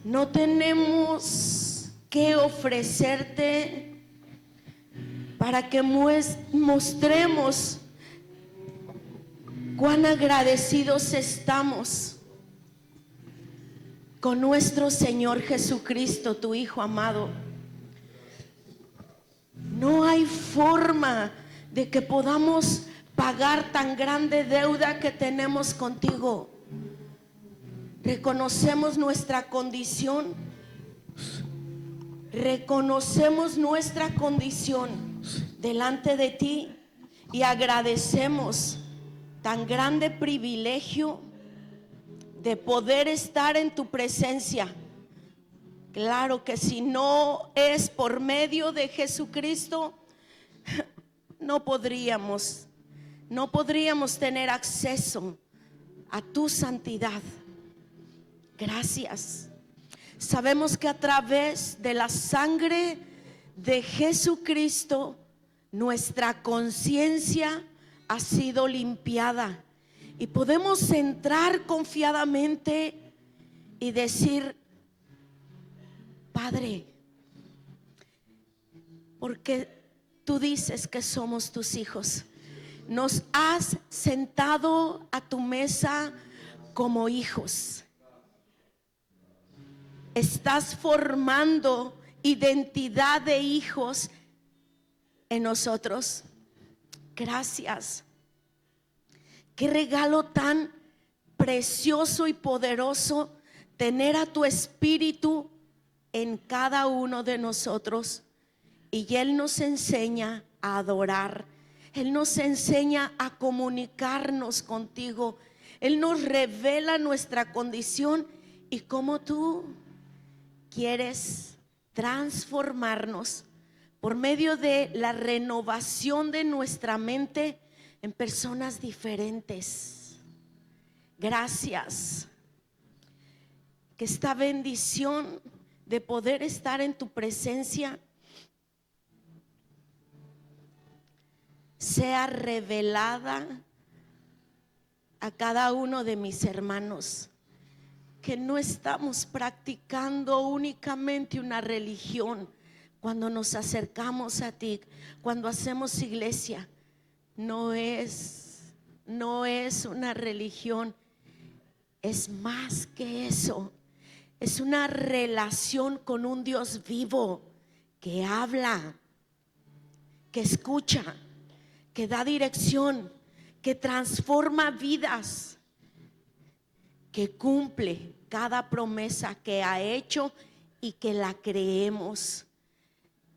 No tenemos que ofrecerte para que mostremos cuán agradecidos estamos con nuestro Señor Jesucristo, tu Hijo amado. No hay forma de que podamos pagar tan grande deuda que tenemos contigo. Reconocemos nuestra condición. Reconocemos nuestra condición delante de ti y agradecemos tan grande privilegio de poder estar en tu presencia. Claro que si no es por medio de Jesucristo, no podríamos tener acceso a tu santidad. Gracias. Sabemos que a través de la sangre de Jesucristo, nuestra conciencia ha sido limpiada y podemos entrar confiadamente y decir: Padre, porque tú dices que somos tus hijos, nos has sentado a tu mesa como hijos. Estás formando identidad de hijos en nosotros. Gracias. Qué regalo tan precioso y poderoso tener a tu Espíritu en cada uno de nosotros. Y Él nos enseña a adorar. Él nos enseña a comunicarnos contigo. Él nos revela nuestra condición y cómo tú quieres transformarnos por medio de la renovación de nuestra mente en personas diferentes. Gracias. Que esta bendición de poder estar en tu presencia sea revelada a cada uno de mis hermanos, que no estamos practicando únicamente una religión cuando nos acercamos a ti, cuando hacemos iglesia. No es una religión, es más que eso. Es una relación con un Dios vivo que habla, que escucha, que da dirección, que transforma vidas, que cumple cada promesa que ha hecho y que la creemos.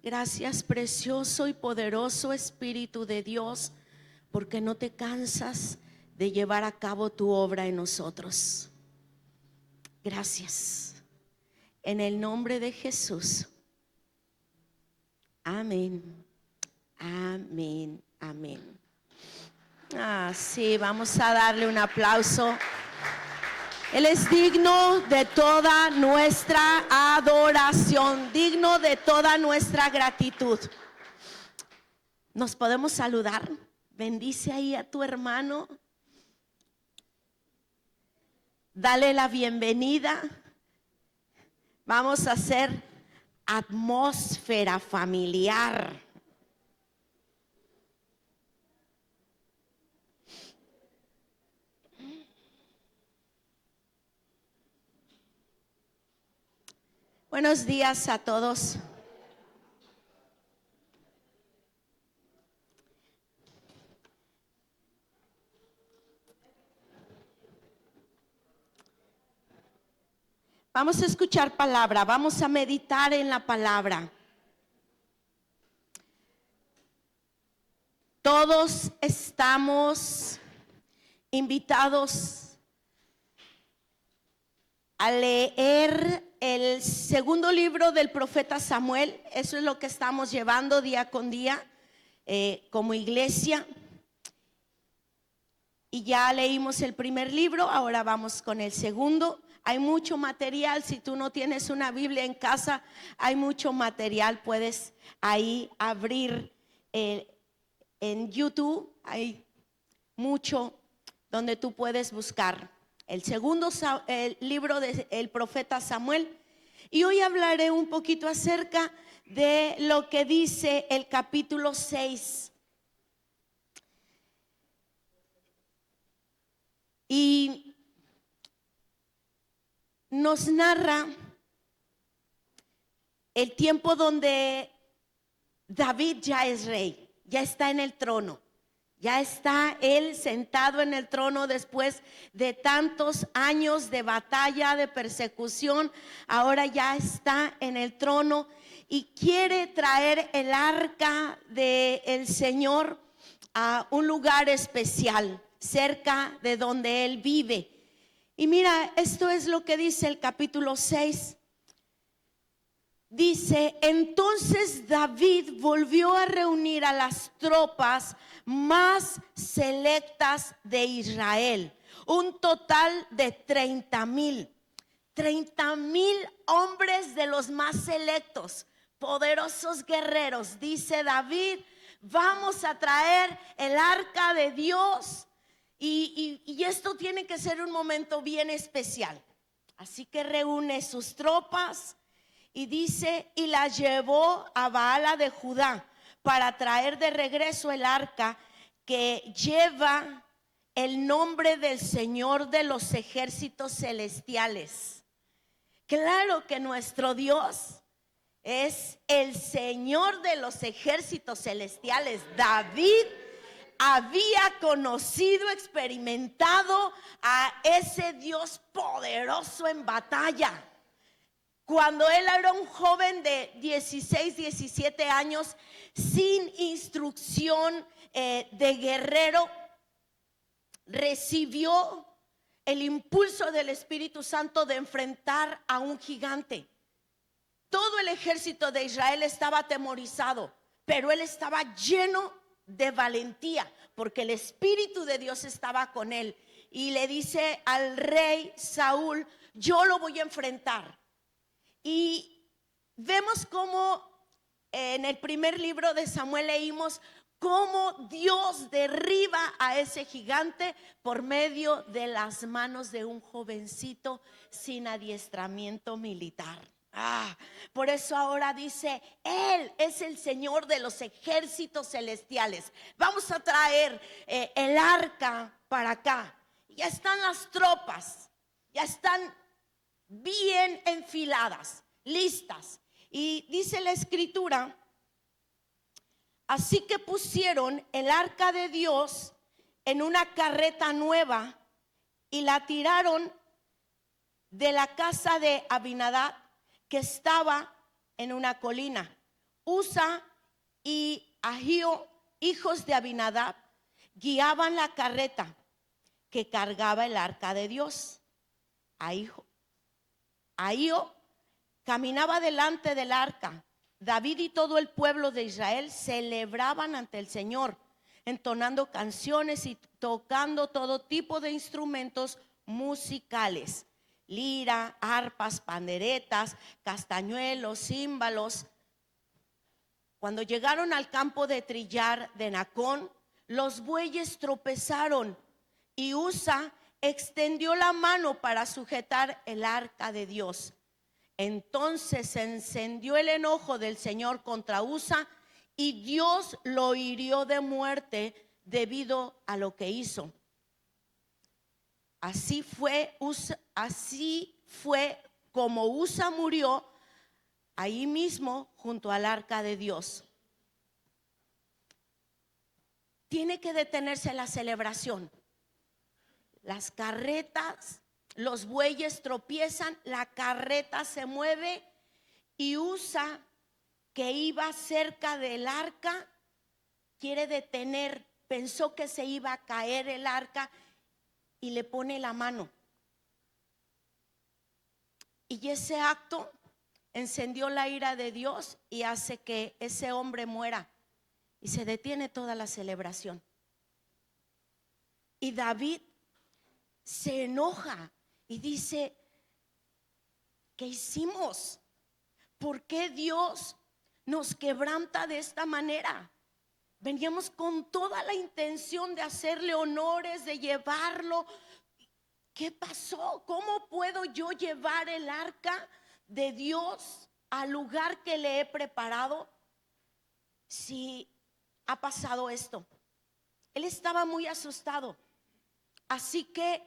Gracias, precioso y poderoso Espíritu de Dios, porque no te cansas de llevar a cabo tu obra en nosotros. Gracias. En el nombre de Jesús. Amén. Amén. Amén. Sí, vamos a darle un aplauso. Él es digno de toda nuestra adoración, digno de toda nuestra gratitud. Nos podemos saludar. Bendice ahí a tu hermano. Dale la bienvenida. Vamos a hacer atmósfera familiar. Buenos días a todos. Vamos a escuchar palabra, vamos a meditar en la palabra. Todos estamos invitados a leer el segundo libro del profeta Samuel. Eso es lo que estamos llevando día con día como iglesia. Y ya leímos el primer libro, ahora vamos con el segundo. Hay mucho material. Si tú no tienes una Biblia en casa, hay mucho material. Puedes ahí abrir en YouTube, hay mucho donde tú puedes buscar. el segundo el libro del profeta Samuel. Y hoy hablaré un poquito acerca de lo que dice el capítulo 6. Y nos narra el tiempo donde David ya es rey, ya está en el trono. Ya está él sentado en el trono después de tantos años de batalla, de persecución. Ahora ya está en el trono y quiere traer el arca del Señor a un lugar especial, cerca de donde él vive. Y mira, esto es lo que dice el capítulo 6. Dice: entonces David volvió a reunir a las tropas más selectas de Israel, un total de 30,000 hombres de los más selectos, poderosos guerreros. Dice David: vamos a traer el arca de Dios y esto tiene que ser un momento bien especial. Así que reúne sus tropas. Y dice: y la llevó a Baala de Judá para traer de regreso el arca que lleva el nombre del Señor de los ejércitos celestiales. Claro que nuestro Dios es el Señor de los ejércitos celestiales. David había conocido, experimentado a ese Dios poderoso en batalla. Cuando él era un joven de 16, 17 años, sin instrucción de guerrero, recibió el impulso del Espíritu Santo de enfrentar a un gigante. Todo el ejército de Israel estaba atemorizado, pero él estaba lleno de valentía, porque el Espíritu de Dios estaba con él. Y le dice al rey Saúl: yo lo voy a enfrentar. Y vemos cómo en el primer libro de Samuel leímos cómo Dios derriba a ese gigante por medio de las manos de un jovencito sin adiestramiento militar. Por eso ahora dice: Él es el Señor de los ejércitos celestiales. Vamos a traer el arca para acá. Ya están las tropas, ya están bien enfiladas, listas. Y dice la escritura: así que pusieron el arca de Dios en una carreta nueva y la tiraron de la casa de Abinadab, que estaba en una colina. Usa y Ahío, hijos de Abinadab, guiaban la carreta que cargaba el arca de Dios. Ahío caminaba delante del arca. David y todo el pueblo de Israel celebraban ante el Señor, entonando canciones y tocando todo tipo de instrumentos musicales: lira, arpas, panderetas, castañuelos, címbalos. Cuando llegaron al campo de trillar de Nacón, los bueyes tropezaron y Usa extendió la mano para sujetar el arca de Dios. Entonces se encendió el enojo del Señor contra Usa y Dios lo hirió de muerte debido a lo que hizo. Así fue como Usa murió ahí mismo junto al arca de Dios. Tiene que detenerse la celebración. Las carretas, los bueyes tropiezan, la carreta se mueve y Usa, que iba cerca del arca, quiere detener. Pensó que se iba a caer el arca y le pone la mano. Y ese acto encendió la ira de Dios y hace que ese hombre muera. Y se detiene toda la celebración. Y David se enoja y dice: ¿qué hicimos? ¿Por qué Dios nos quebranta de esta manera? Veníamos con toda la intención de hacerle honores, de llevarlo ¿qué pasó? ¿Cómo puedo yo llevar el arca de Dios al lugar que le he preparado si ha pasado esto? Él estaba muy asustado. Así que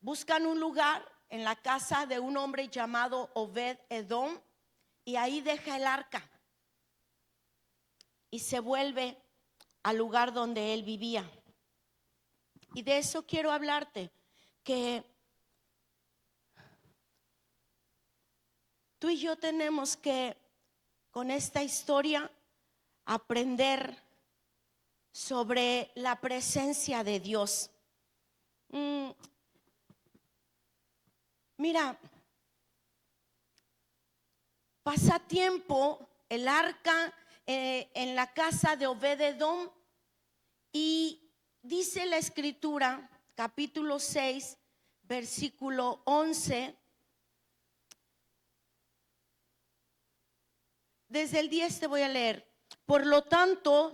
buscan un lugar en la casa de un hombre llamado Obed Edom y ahí deja el arca y se vuelve al lugar donde él vivía. Y de eso quiero hablarte, que tú y yo tenemos que, con esta historia, aprender sobre la presencia de Dios. Mira, pasa tiempo el arca en la casa de Obed-edom y dice la escritura, capítulo 6, versículo 11. Desde el 10 te voy a leer. Por lo tanto,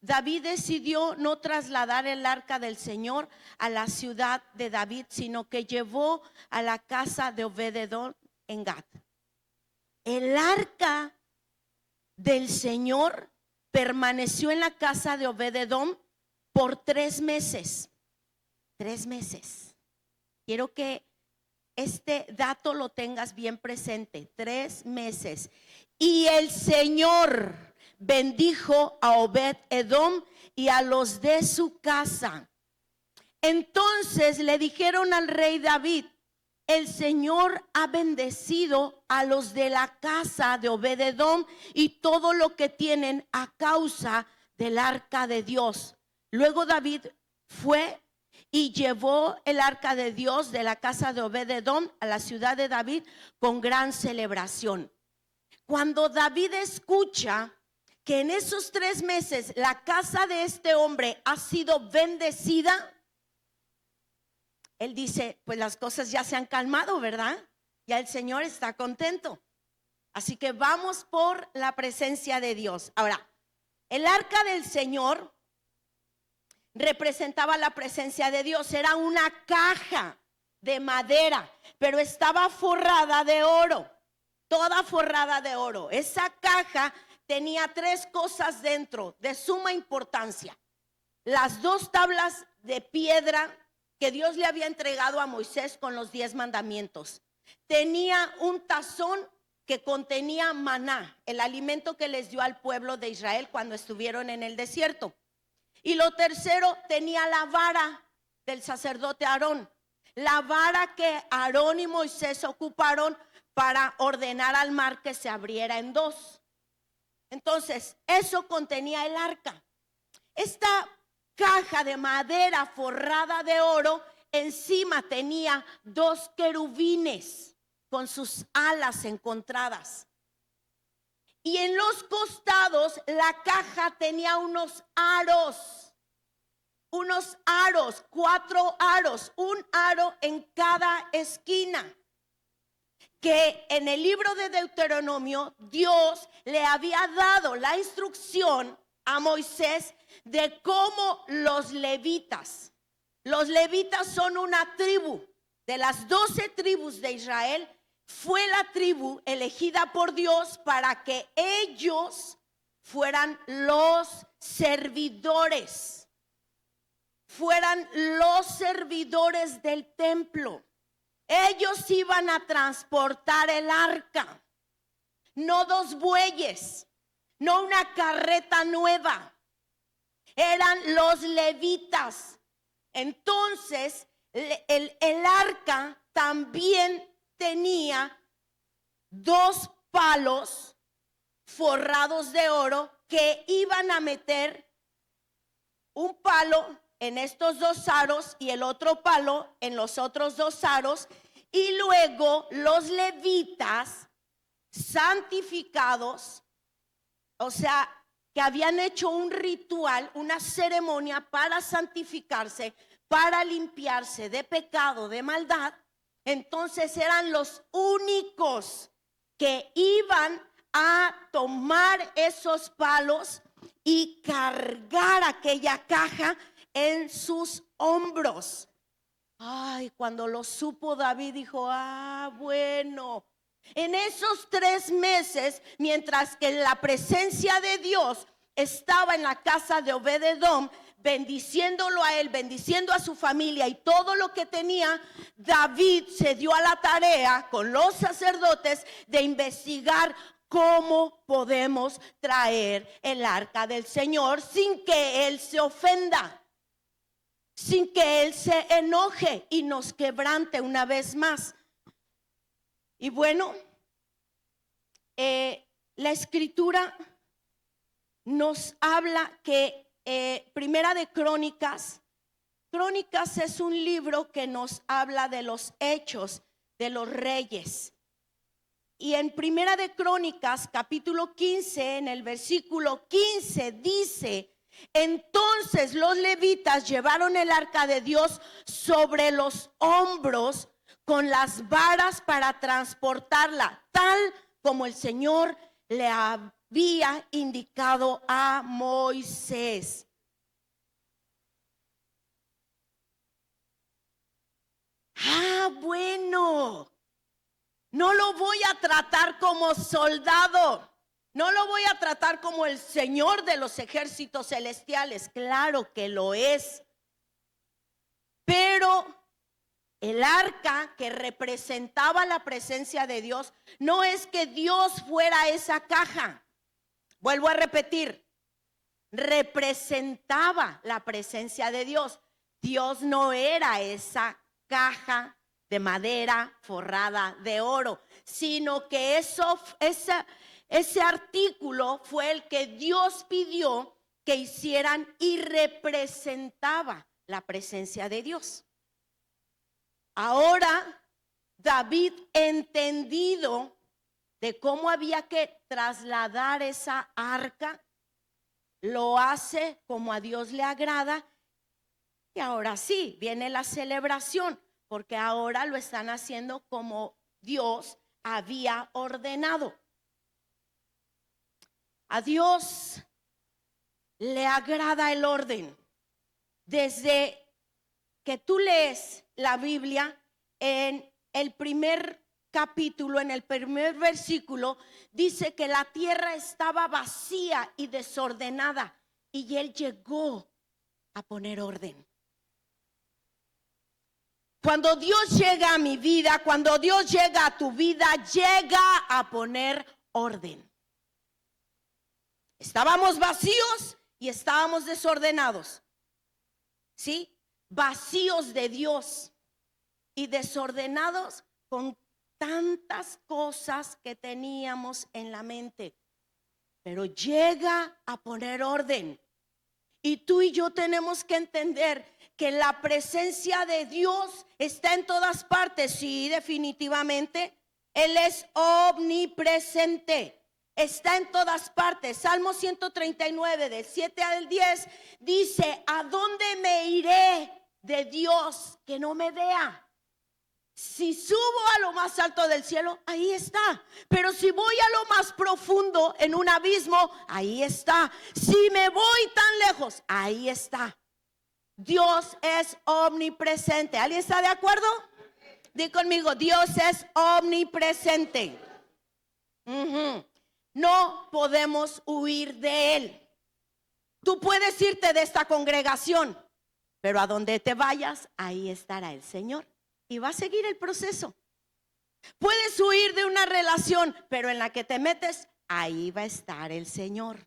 David decidió no trasladar el arca del Señor a la ciudad de David, sino que llevó a la casa de Obed-edom en Gat. El arca del Señor permaneció en la casa de Obed-edom por 3 meses. 3 meses. Quiero que este dato lo tengas bien presente. 3 meses. Y el Señor bendijo a Obed-edom y a los de su casa. Entonces le dijeron al rey David: el Señor ha bendecido a los de la casa de Obed-edom y todo lo que tienen a causa del arca de Dios. Luego David fue y llevó el arca de Dios de la casa de Obed-edom a la ciudad de David con gran celebración. Cuando David escucha que en esos 3 meses la casa de este hombre ha sido bendecida, él dice: pues las cosas ya se han calmado, ¿verdad? Ya el Señor está contento. Así que vamos por la presencia de Dios. Ahora, el arca del Señor representaba la presencia de Dios. Era una caja de madera, pero estaba forrada de oro. Toda forrada de oro. Esa caja tenía 3 cosas dentro de suma importancia. Las 2 tablas de piedra que Dios le había entregado a Moisés con los 10 mandamientos. Tenía un tazón que contenía maná, el alimento que les dio al pueblo de Israel cuando estuvieron en el desierto. Y lo tercero, tenía la vara del sacerdote Aarón. La vara que Aarón y Moisés ocuparon para ordenar al mar que se abriera en 2. Entonces, eso contenía el arca. Esta caja de madera forrada de oro, encima tenía 2 querubines con sus alas encontradas. Y en los costados la caja tenía unos aros, 4 aros, un aro en cada esquina. Que en el libro de Deuteronomio Dios le había dado la instrucción a Moisés de cómo los levitas son una tribu de las 12 tribus de Israel. Fue la tribu elegida por Dios para que ellos fueran los servidores del templo. Ellos iban a transportar el arca, no 2 bueyes, no una carreta nueva, eran los levitas. Entonces el arca también tenía 2 palos forrados de oro que iban a meter un palo en estos 2 aros y el otro palo en los otros 2 aros, y luego los levitas santificados, o sea, que habían hecho un ritual, una ceremonia para santificarse, para limpiarse de pecado, de maldad. Entonces eran los únicos que iban a tomar esos palos y cargar aquella caja en sus hombros. Ay, cuando lo supo David dijo, bueno, en esos 3 meses, mientras que la presencia de Dios estaba en la casa de Obed-edom, bendiciéndolo a él, bendiciendo a su familia y todo lo que tenía, David se dio a la tarea con los sacerdotes de investigar cómo podemos traer el arca del Señor sin que él se ofenda, sin que él se enoje y nos quebrante una vez más. Y bueno, la escritura nos habla que Primera de Crónicas es un libro que nos habla de los hechos de los reyes. Y en Primera de Crónicas, capítulo 15, en el versículo 15 dice: entonces los levitas llevaron el arca de Dios sobre los hombros con las varas para transportarla, tal como el Señor le había indicado a Moisés. Bueno, no lo voy a tratar como soldado, no lo voy a tratar como el Señor de los ejércitos celestiales. Claro que lo es, pero el arca que representaba la presencia de Dios, no es que Dios fuera esa caja. Vuelvo a repetir, representaba la presencia de Dios. Dios no era esa caja de madera forrada de oro, sino que ese artículo fue el que Dios pidió que hicieran y representaba la presencia de Dios. Ahora David, entendido de cómo había que trasladar esa arca, lo hace como a Dios le agrada. Y ahora sí, viene la celebración, porque ahora lo están haciendo como Dios había ordenado. A Dios le agrada el orden. Desde que tú lees la Biblia, en el primer capítulo, en el primer versículo, dice que la tierra estaba vacía y desordenada, y Él llegó a poner orden. Cuando Dios llega a mi vida, cuando Dios llega a tu vida, llega a poner orden. Estábamos vacíos y estábamos desordenados, ¿sí? Vacíos de Dios y desordenados con tantas cosas que teníamos en la mente. Pero llega a poner orden. Y tú y yo tenemos que entender que la presencia de Dios está en todas partes. Sí, definitivamente. Él es omnipresente. Está en todas partes. Salmo 139, del 7 al 10, dice: ¿a dónde me iré de Dios que no me vea? Si subo a lo más alto del cielo, ahí está. Pero si voy a lo más profundo, en un abismo, ahí está. Si me voy tan lejos, ahí está. Dios es omnipresente. ¿Alguien está de acuerdo? Di conmigo, Dios es omnipresente. No podemos huir de Él. Tú puedes irte de esta congregación, pero a donde te vayas, ahí estará el Señor. Y va a seguir el proceso. Puedes huir de una relación, pero en la que te metes, ahí va a estar el Señor.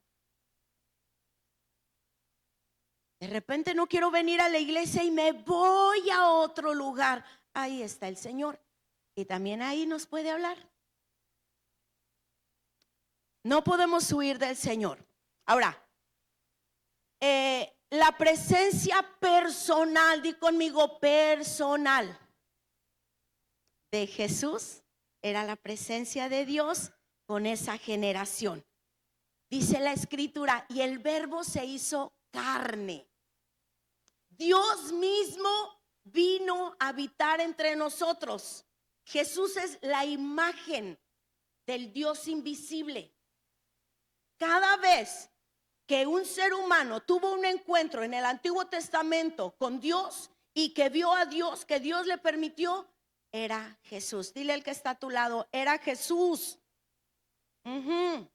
De repente no quiero venir a la iglesia y me voy a otro lugar. Ahí está el Señor. Y también ahí nos puede hablar. No podemos huir del Señor. Ahora, la presencia personal, di conmigo, personal, de Jesús era la presencia de Dios con esa generación. Dice la escritura: y el verbo se hizo carne. Dios mismo vino a habitar entre nosotros. Jesús es la imagen del Dios invisible. Cada vez que un ser humano tuvo un encuentro en el Antiguo Testamento con Dios, y que vio a Dios, que Dios le permitió, era Jesús. Dile al que está a tu lado, era Jesús. En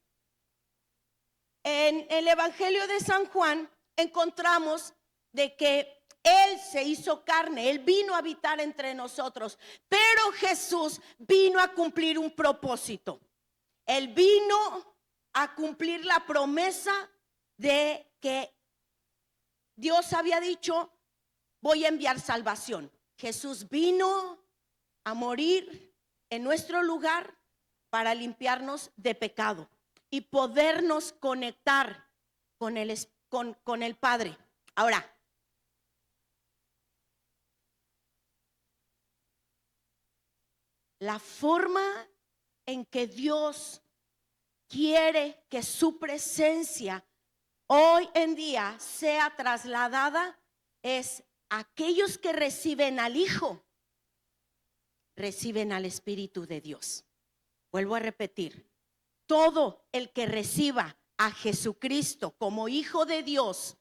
el Evangelio de San Juan encontramos de que Él se hizo carne, Él vino a habitar entre nosotros, pero Jesús vino a cumplir un propósito. Él vino a cumplir la promesa de que Dios había dicho: voy a enviar salvación. Jesús vino a morir en nuestro lugar para limpiarnos de pecado y podernos conectar con el Padre. Ahora, la forma en que Dios quiere que su presencia hoy en día sea trasladada es: aquellos que reciben al Hijo, reciben al Espíritu de Dios. Vuelvo a repetir, todo el que reciba a Jesucristo como Hijo de Dios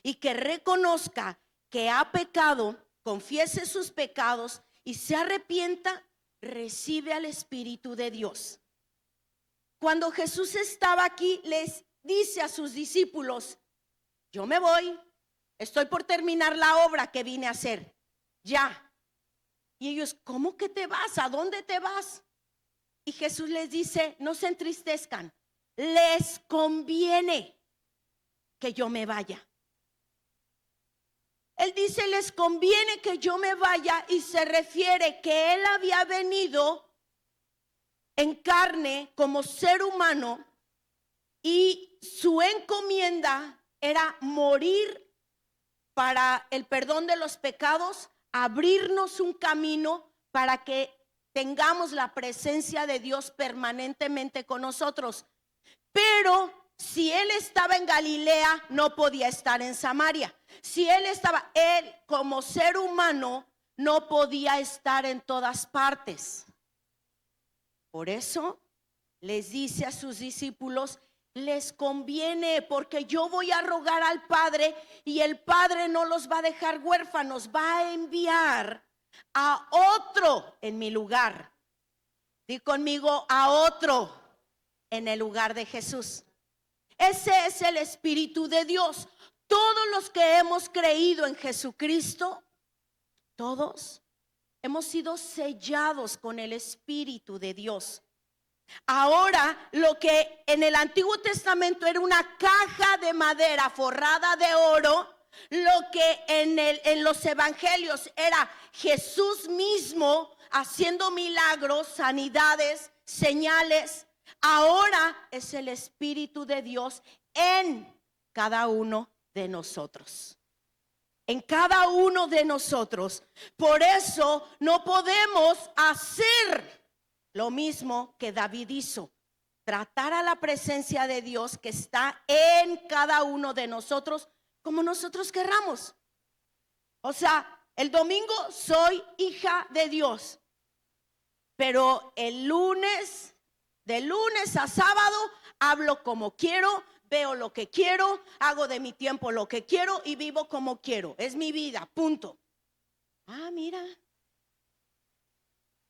y que reconozca que ha pecado, confiese sus pecados y se arrepienta, recibe al Espíritu de Dios. Cuando Jesús estaba aquí, les dice a sus discípulos: yo me voy, estoy por terminar la obra que vine a hacer, ya. Y ellos: ¿cómo que te vas? ¿A dónde te vas? Y Jesús les dice: no se entristezcan, les conviene que yo me vaya. Él dice: les conviene que yo me vaya, y se refiere que Él había venido en carne como ser humano y su encomienda era morir para el perdón de los pecados, abrirnos un camino para que tengamos la presencia de Dios permanentemente con nosotros. Pero si Él estaba en Galilea, no podía estar en Samaria. Si Él como ser humano no podía estar en todas partes. Por eso les dice a sus discípulos: les conviene, porque yo voy a rogar al Padre y el Padre no los va a dejar huérfanos, va a enviar a otro en mi lugar. Di conmigo: a otro en el lugar de Jesús. Ese es el Espíritu de Dios. Todos los que hemos creído en Jesucristo, todos hemos sido sellados con el Espíritu de Dios. Ahora, lo que en el Antiguo Testamento era una caja de madera forrada de oro, lo que en los evangelios era Jesús mismo haciendo milagros, sanidades, señales, ahora es el Espíritu de Dios en cada uno de nosotros. En cada uno de nosotros. Por eso no podemos hacer lo mismo que David hizo: tratar a la presencia de Dios que está en cada uno de nosotros como nosotros querramos. O sea, el domingo soy hija de Dios, pero el lunes, de lunes a sábado, hablo como quiero, veo lo que quiero, hago de mi tiempo lo que quiero y vivo como quiero. Es mi vida, punto. Ah, mira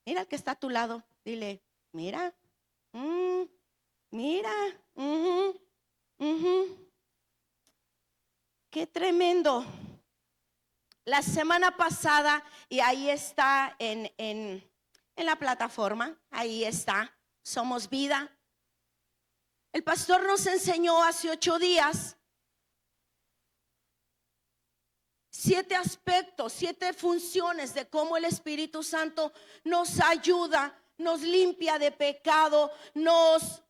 el que está a tu lado. Dile: mira, mira, qué tremendo. La semana pasada, y ahí está en la plataforma, ahí está, Somos Vida. El pastor nos enseñó hace 8 días 7 aspectos, 7 funciones de cómo el Espíritu Santo nos ayuda, nos limpia de pecado, nos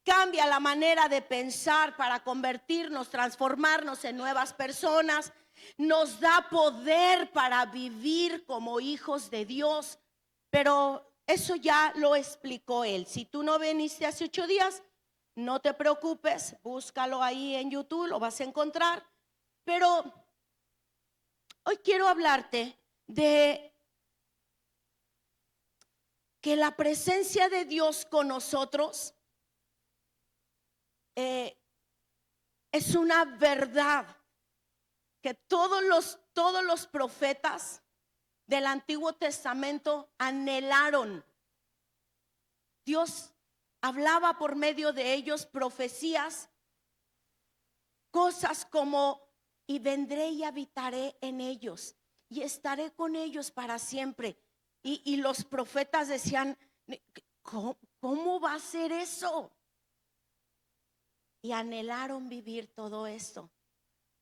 cambia la manera de pensar para convertirnos, transformarnos en nuevas personas, nos da poder para vivir como hijos de Dios. Pero eso ya lo explicó él. Si tú no viniste hace 8 días, no te preocupes, búscalo ahí en YouTube, lo vas a encontrar. Pero hoy quiero hablarte de que la presencia de Dios con nosotros es una verdad que todos todos los profetas del Antiguo Testamento anhelaron. Dios hablaba por medio de ellos profecías, cosas como: y vendré y habitaré en ellos y estaré con ellos para siempre. Y los profetas decían: ¿cómo va a ser eso? Y anhelaron vivir todo esto.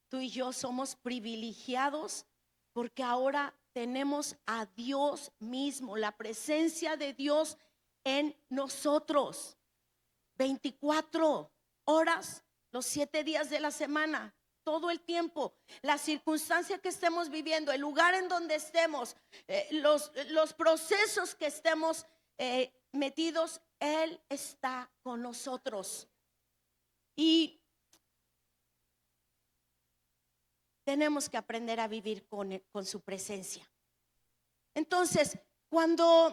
Tú y yo somos privilegiados porque ahora tenemos a Dios mismo, la presencia de Dios en nosotros, 24 horas, los 7 días de la semana, todo el tiempo. La circunstancia que estemos viviendo, el lugar en donde estemos, los procesos que estemos metidos, Él está con nosotros. Y tenemos que aprender a vivir con su presencia. Entonces, cuando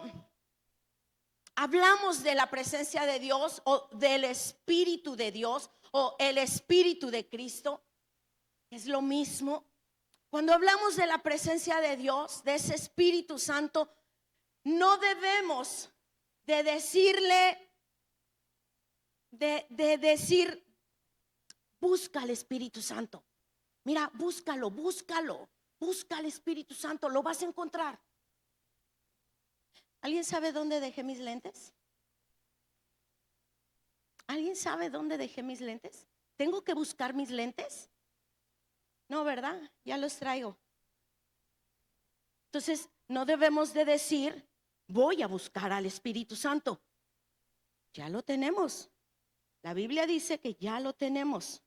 hablamos de la presencia de Dios o del Espíritu de Dios o el Espíritu de Cristo, es lo mismo. Cuando hablamos de la presencia de Dios, de ese Espíritu Santo, no debemos de decirle, de decir: busca al Espíritu Santo. Mira, búscalo, busca al Espíritu Santo, lo vas a encontrar. ¿Alguien sabe dónde dejé mis lentes? ¿Alguien sabe dónde dejé mis lentes? ¿Tengo que buscar mis lentes? No, ¿verdad? Ya los traigo. Entonces, no debemos de decir: voy a buscar al Espíritu Santo. Ya lo tenemos. La Biblia dice que ya lo tenemos.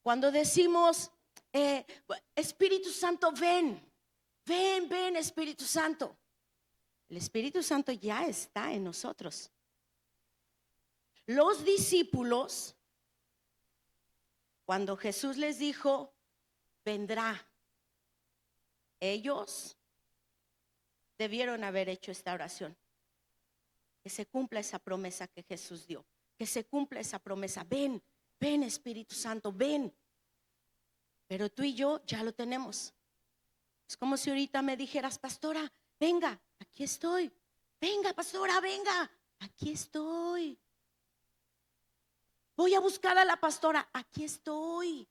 Cuando decimos: Espíritu Santo, ven, Espíritu Santo. El Espíritu Santo ya está en nosotros. Los discípulos, cuando Jesús les dijo: vendrá, ellos debieron haber hecho esta oración. Que se cumpla esa promesa que Jesús dio. Que se cumpla esa promesa. Ven Espíritu Santo, ven. Pero tú y yo ya lo tenemos. Es como si ahorita me dijeras: pastora, venga, aquí estoy. Venga, pastora, venga, aquí estoy. Voy a buscar a la pastora, aquí estoy.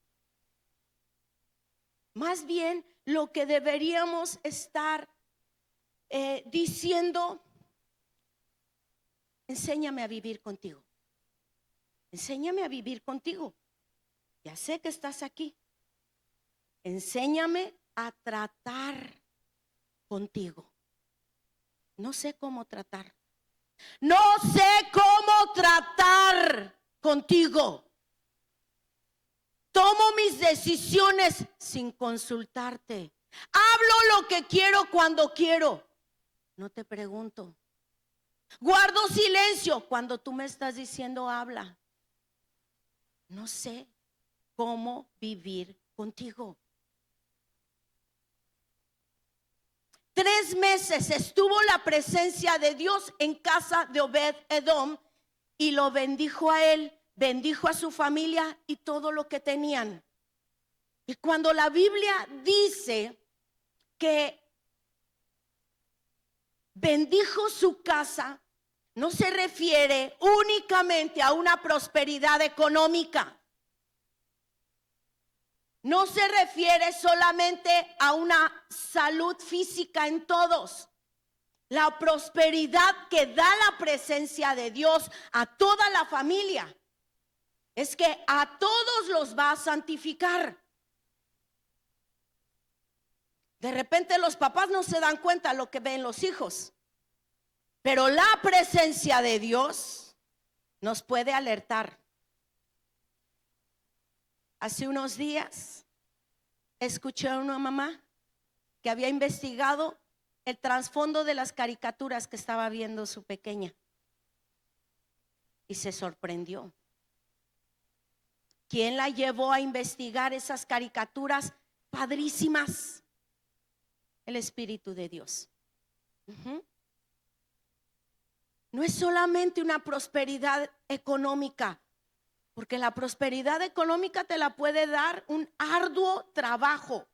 Más bien, lo que deberíamos estar diciendo: enséñame a vivir contigo. Enséñame a vivir contigo. Ya sé que estás aquí. Enséñame a tratar contigo. No sé cómo tratar. No sé cómo tratar contigo. Tomo mis decisiones sin consultarte. Hablo lo que quiero cuando quiero. No te pregunto. Guardo silencio cuando tú me estás diciendo habla. No sé cómo vivir contigo. 3 meses estuvo la presencia de Dios en casa de Obed-Edom y lo bendijo a él, bendijo a su familia y todo lo que tenían. Y cuando la Biblia dice que bendijo su casa, no se refiere únicamente a una prosperidad económica. No se refiere solamente a una salud física en todos. La prosperidad que da la presencia de Dios a toda la familia es que a todos los va a santificar. De repente los papás no se dan cuenta de lo que ven los hijos, pero la presencia de Dios nos puede alertar. Hace unos días escuché a una mamá que había investigado el trasfondo de las caricaturas que estaba viendo su pequeña y se sorprendió. ¿Quién la llevó a investigar esas caricaturas padrísimas? El Espíritu de Dios. No es solamente una prosperidad económica. Porque la prosperidad económica te la puede dar un arduo trabajo.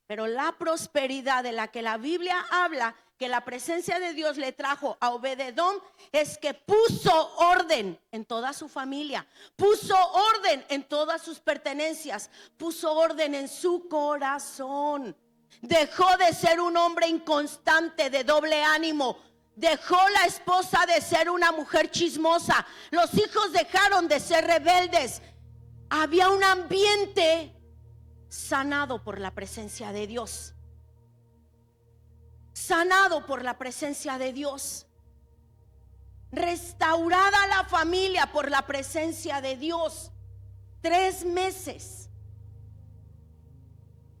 Pero la prosperidad de la que la Biblia habla, que la presencia de Dios le trajo a Obed-Edom, es que puso orden en toda su familia, puso orden en todas sus pertenencias, puso orden en su corazón. Dejó de ser un hombre inconstante, de doble ánimo. Dejó la esposa de ser una mujer chismosa. Los hijos dejaron de ser rebeldes. Había un ambiente sanado por la presencia de Dios. Sanado por la presencia de Dios. Restaurada la familia por la presencia de Dios. 3 meses.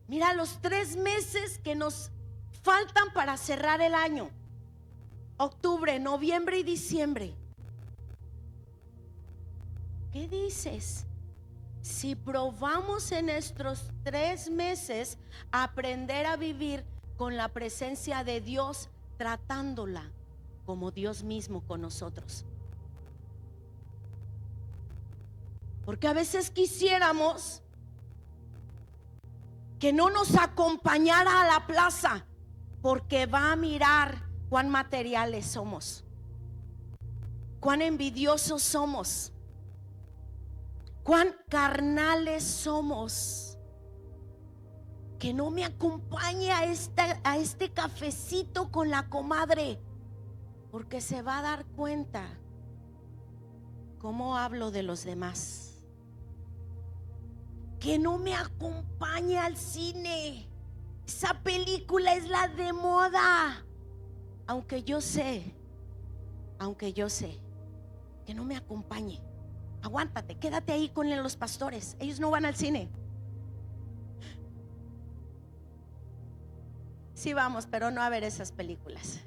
Mira, los 3 meses que nos faltan para cerrar el año. Octubre, noviembre y diciembre. ¿Qué dices? Si probamos en estos 3 meses aprender a vivir con la presencia de Dios, tratándola como Dios mismo con nosotros. Porque a veces quisiéramos que no nos acompañara a la plaza, porque va a mirar cuán materiales somos, cuán envidiosos somos, cuán carnales somos. Que no me acompañe a este cafecito con la comadre, porque se va a dar cuenta cómo hablo de los demás. Que no me acompañe al cine, esa película es la de moda. Aunque yo sé que no me acompañe. Aguántate, quédate ahí con los pastores, ellos no van al cine. Sí vamos, pero no a ver esas películas.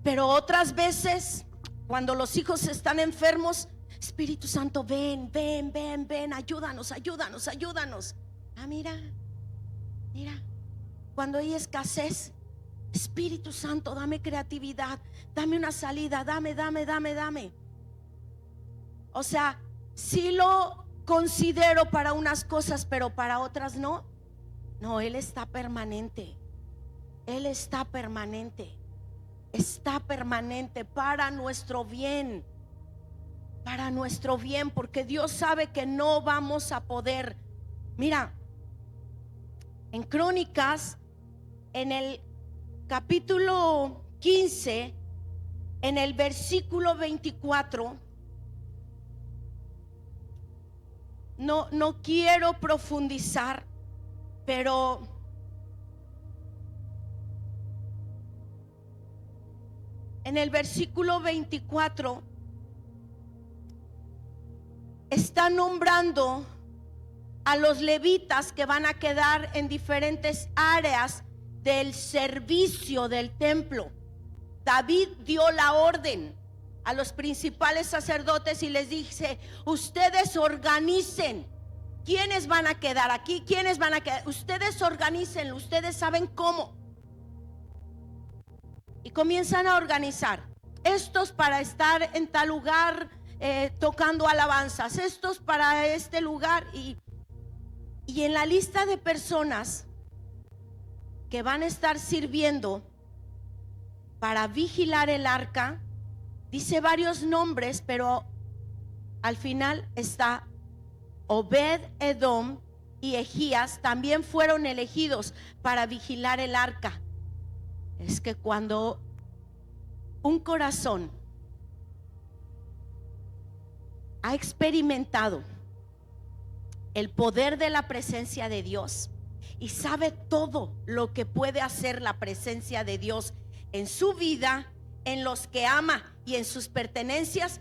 Pero otras veces, cuando los hijos están enfermos, Espíritu Santo, ven, ayúdanos. Ah, mira. Cuando hay escasez, Espíritu Santo, dame creatividad, dame una salida, dame. O sea, sí lo considero para unas cosas, pero para otras no. No, Él está permanente. Está permanente para nuestro bien. Porque Dios sabe que no vamos a poder. Mira, en Crónicas, en el capítulo 15, en el versículo 24, no quiero profundizar, pero en el versículo 24 está nombrando a los levitas que van a quedar en diferentes áreas del servicio del templo. David dio la orden a los principales sacerdotes y les dice: ustedes organicen. ¿Quiénes van a quedar aquí? ¿Quiénes van a quedar? Ustedes organícenlo, ustedes saben cómo. Y comienzan a organizar. Estos para estar en tal lugar tocando alabanzas, estos para este lugar. Y en la lista de personas que van a estar sirviendo para vigilar el arca, dice varios nombres, pero al final está Obed-Edom y Ejías, también fueron elegidos para vigilar el arca. Es que cuando un corazón ha experimentado el poder de la presencia de Dios y sabe todo lo que puede hacer la presencia de Dios en su vida, en los que ama y en sus pertenencias,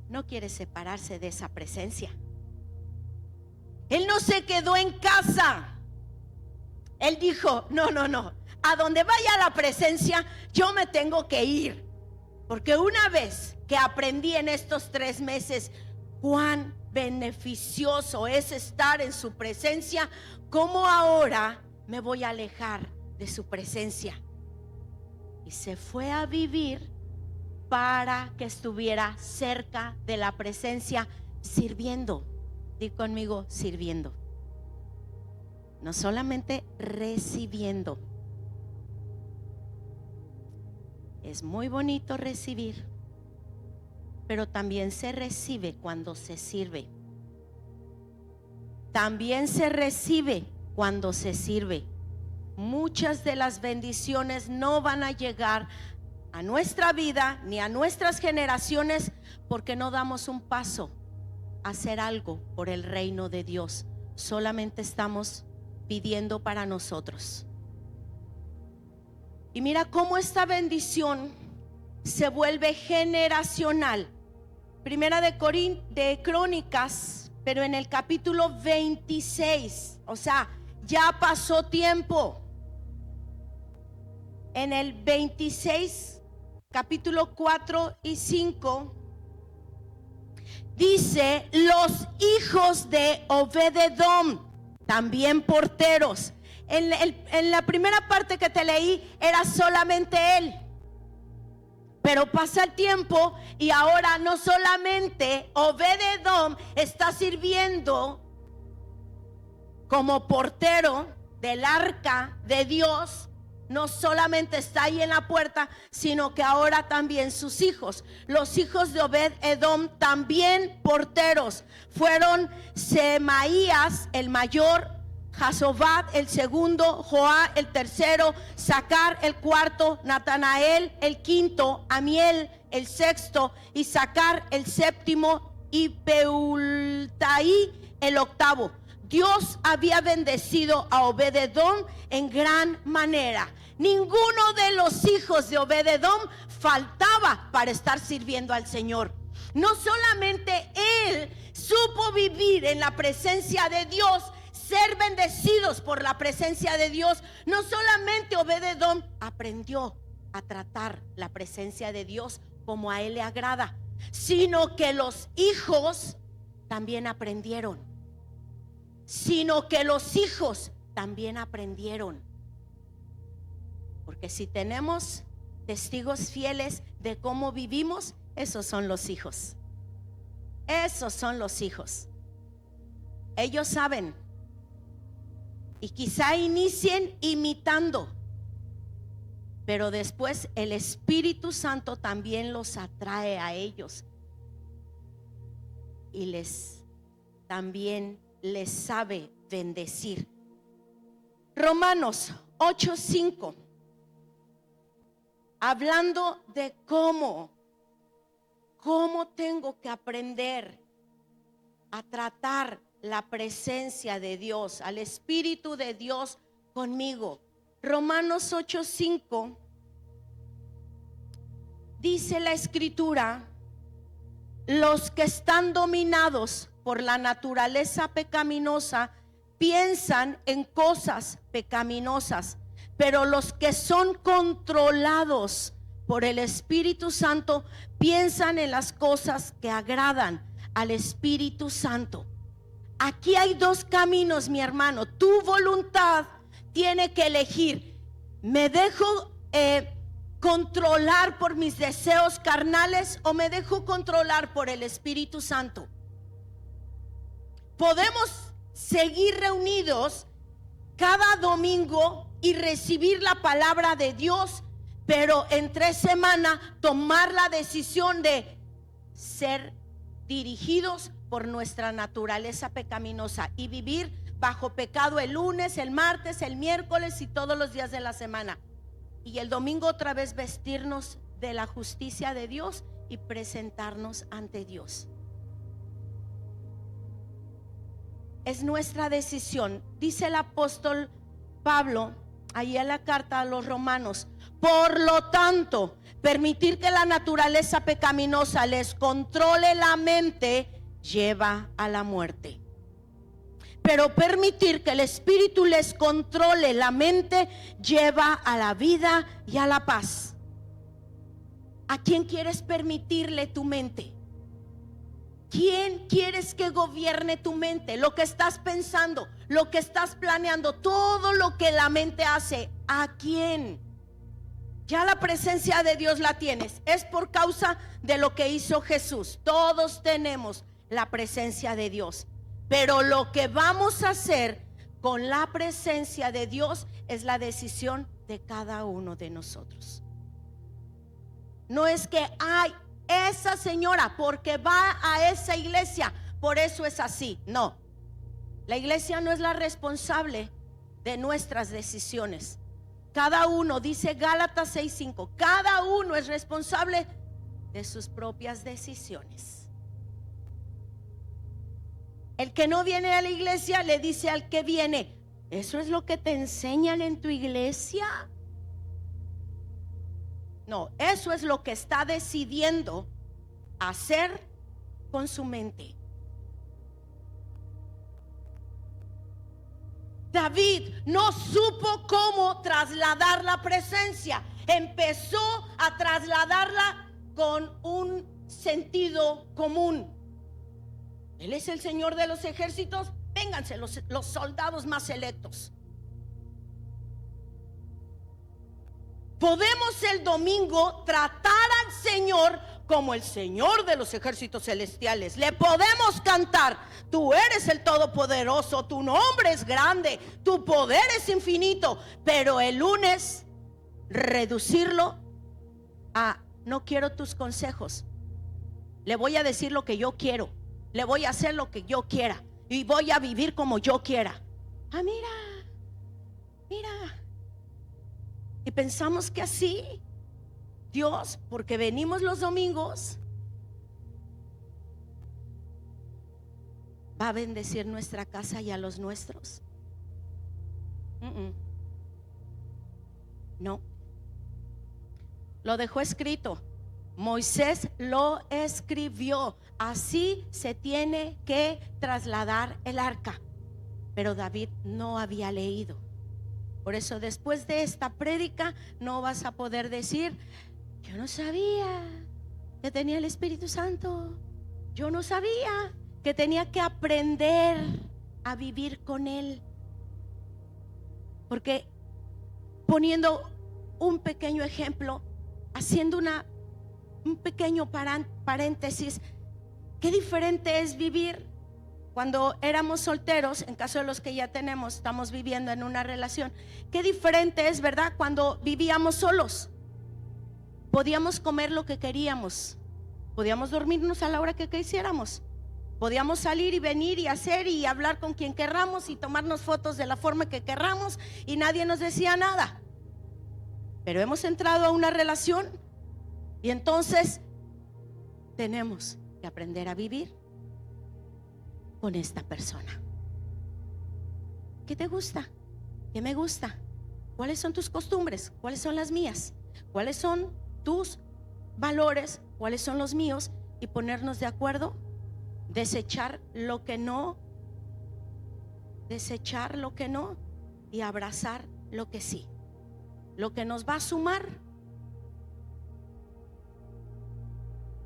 no quiere separarse de esa presencia. Él no se quedó en casa. Él dijo: no, a donde vaya la presencia yo me tengo que ir. Porque una vez que aprendí en estos 3 meses cuán beneficioso es estar en su presencia, ¿cómo ahora me voy a alejar de su presencia? Y se fue a vivir para que estuviera cerca de la presencia, sirviendo. Di conmigo, sirviendo. No solamente recibiendo. Es muy bonito recibir, pero también se recibe cuando se sirve. También se recibe cuando se sirve. Muchas de las bendiciones no van a llegar a nuestra vida ni a nuestras generaciones porque no damos un paso a hacer algo por el reino de Dios. Solamente estamos pidiendo para nosotros. Y mira cómo esta bendición se vuelve generacional. Primera de Crónicas, pero en el capítulo 26, o sea, ya pasó tiempo. En el 26, capítulo 4 y 5, dice: los hijos de Obed-edom, también porteros. En la primera parte que te leí era solamente él, pero pasa el tiempo y ahora no solamente Obed-edom está sirviendo como portero del arca de Dios, no solamente está ahí en la puerta, sino que ahora también sus hijos, los hijos de Obed-edom, también porteros, fueron Semaías el mayor, Jasobat el segundo, Joá el tercero, Sacar el cuarto, Natanael el quinto, Amiel el sexto, Isacar el séptimo y Peultaí el octavo. Dios había bendecido a Obed-edom en gran manera. Ninguno de los hijos de Obed-edom faltaba para estar sirviendo al Señor. No solamente él supo vivir en la presencia de Dios, ser bendecidos por la presencia de Dios, no solamente Obed-edom aprendió a tratar la presencia de Dios como a él le agrada, sino que los hijos también aprendieron. Porque si tenemos testigos fieles de cómo vivimos, esos son los hijos. Esos son los hijos. Ellos saben. Y quizá inicien imitando, pero después el Espíritu Santo también los atrae a ellos y también les sabe bendecir. Romanos 8:5, hablando de cómo tengo que aprender a tratar la presencia de Dios, al Espíritu de Dios conmigo. Romanos 8:5 dice la Escritura: los que están dominados por la naturaleza pecaminosa piensan en cosas pecaminosas, pero los que son controlados por el Espíritu Santo piensan en las cosas que agradan al Espíritu Santo. Aquí hay dos caminos, mi hermano. Tu voluntad tiene que elegir: ¿me dejo controlar por mis deseos carnales o me dejo controlar por el Espíritu Santo? Podemos seguir reunidos cada domingo y recibir la palabra de Dios, pero entre semana tomar la decisión de ser dirigidos por nuestra naturaleza pecaminosa y vivir bajo pecado el lunes, el martes, el miércoles y todos los días de la semana, y el domingo otra vez vestirnos de la justicia de Dios y presentarnos ante Dios. Es nuestra decisión. Dice el apóstol Pablo ahí en la carta a los Romanos: por lo tanto, permitir que la naturaleza pecaminosa les controle la mente lleva a la muerte, pero permitir que el Espíritu les controle la mente lleva a la vida y a la paz. ¿A quién quieres permitirle tu mente? ¿Quién quieres que gobierne tu mente? Lo que estás pensando, lo que estás planeando, todo lo que la mente hace. ¿A quién? ya la presencia de Dios la tienes. Es por causa de lo que hizo Jesús. Todos tenemos la presencia de Dios. Pero lo que vamos a hacer con la presencia de Dios es la decisión de cada uno de nosotros. No es que hay esa señora porque va a esa iglesia, por eso es así. No, la iglesia no es la responsable de nuestras decisiones. Cada uno, dice Gálatas 6:5, cada uno es responsable de sus propias decisiones. El que no viene a la iglesia le dice al que viene: ¿eso es lo que te enseñan en tu iglesia? No, eso es lo que está decidiendo hacer con su mente. David no supo cómo trasladar la presencia. Empezó a trasladarla con un sentido común. Él es el Señor de los ejércitos. Vénganse los soldados más selectos. Podemos el domingo tratar al Señor como el Señor de los ejércitos celestiales. Le podemos cantar: tú eres el Todopoderoso, tu nombre es grande, tu poder es infinito. Pero el lunes reducirlo a: no quiero tus consejos, le voy a decir lo que yo quiero, le voy a hacer lo que yo quiera y voy a vivir como yo quiera. Ah, mira. Y pensamos que así Dios, porque venimos los domingos, va a bendecir nuestra casa y a los nuestros. No. Lo dejó escrito. Moisés lo escribió. Así se tiene que trasladar el arca. Pero David no había leído. Por eso después de esta prédica no vas a poder decir: yo no sabía que tenía el Espíritu Santo, yo no sabía que tenía que aprender a vivir con Él. Porque poniendo un pequeño ejemplo, haciendo un pequeño paréntesis, qué diferente es vivir cuando éramos solteros, en caso de los que ya estamos viviendo en una relación. Qué diferente es, ¿verdad? Cuando vivíamos solos. Podíamos comer lo que queríamos, podíamos dormirnos a la hora que quisiéramos, podíamos salir y venir y hacer y hablar con quien querramos y tomarnos fotos de la forma que querramos y nadie nos decía nada. Pero hemos entrado a una relación y entonces tenemos que aprender a vivir con esta persona. ¿Qué te gusta? ¿Qué me gusta? ¿Cuáles son tus costumbres? ¿Cuáles son las mías? ¿Cuáles son tus valores? ¿Cuáles son los míos? Y ponernos de acuerdo, desechar lo que no y abrazar lo que sí. Lo que nos va a sumar,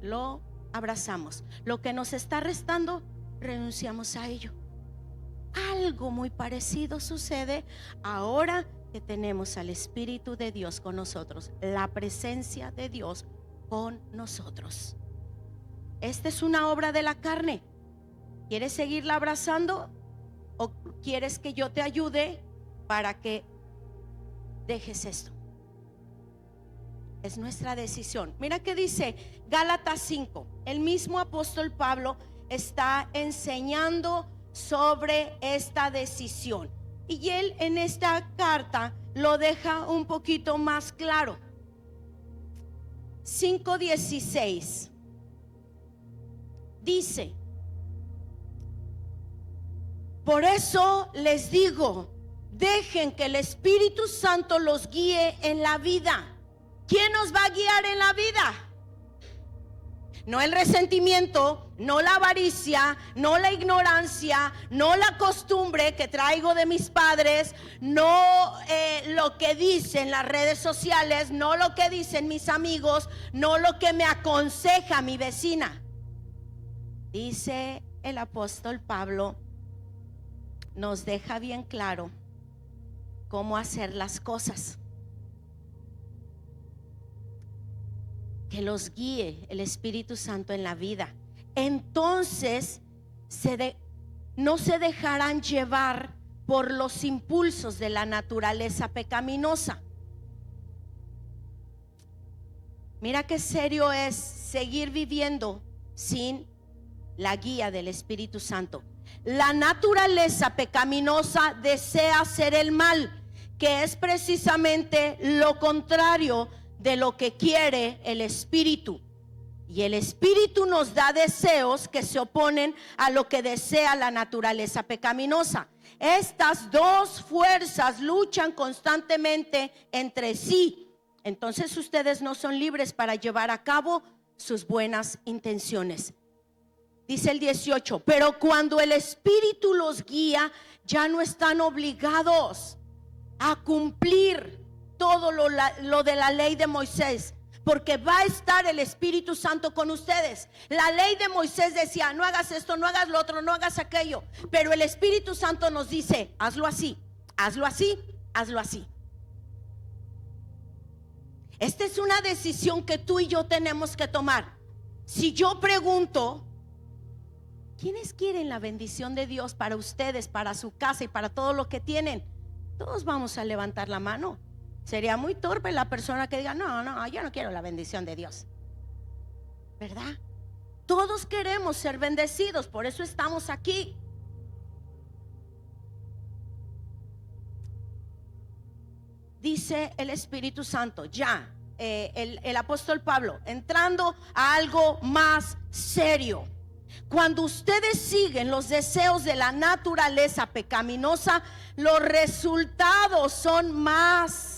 lo abrazamos. Lo que nos está restando, renunciamos a ello. Algo muy parecido sucede ahora que tenemos al Espíritu de Dios con nosotros, la presencia de Dios con nosotros. Esta es una obra de la carne. ¿Quieres seguirla abrazando o quieres que yo te ayude para que dejes esto? Es nuestra decisión. Mira que dice Gálatas 5. El mismo apóstol Pablo está enseñando sobre esta decisión y él en esta carta lo deja un poquito más claro. 5:16 dice: por eso les digo, dejen que el Espíritu Santo los guíe en la vida. ¿Quién nos va a guiar en la vida? No el resentimiento, no la avaricia, no la ignorancia, no la costumbre que traigo de mis padres, no lo que dicen las redes sociales, no lo que dicen mis amigos, no lo que me aconseja mi vecina. Dice el apóstol Pablo, nos deja bien claro cómo hacer las cosas. que los guíe el Espíritu Santo en la vida. Entonces no se dejarán llevar por los impulsos de la naturaleza pecaminosa. Mira qué serio es seguir viviendo sin la guía del Espíritu Santo. La naturaleza pecaminosa desea hacer el mal, que es precisamente lo contrario de lo que quiere el Espíritu. Y el Espíritu nos da deseos que se oponen a lo que desea la naturaleza pecaminosa. Estas dos fuerzas luchan constantemente entre sí. Entonces ustedes no son libres para llevar a cabo sus buenas intenciones. Dice el 18, pero cuando el Espíritu los guía, ya no están obligados a cumplir todo lo de la ley de Moisés, porque va a estar el Espíritu Santo con ustedes. La ley de Moisés decía: no hagas esto, no hagas lo otro, no hagas aquello. Pero el Espíritu Santo nos dice: hazlo así, hazlo así, hazlo así. Esta es una decisión que tú y yo tenemos que tomar. Si yo pregunto: ¿quiénes quieren la bendición de Dios para ustedes, para su casa y para todo lo que tienen? Todos vamos a levantar la mano. Sería muy torpe la persona que diga: no, yo no quiero la bendición de Dios, ¿verdad? Todos queremos ser bendecidos, por eso estamos aquí. Dice el Espíritu Santo, ya el apóstol Pablo, entrando a algo más serio. Cuando ustedes siguen los deseos de la naturaleza pecaminosa, los resultados son más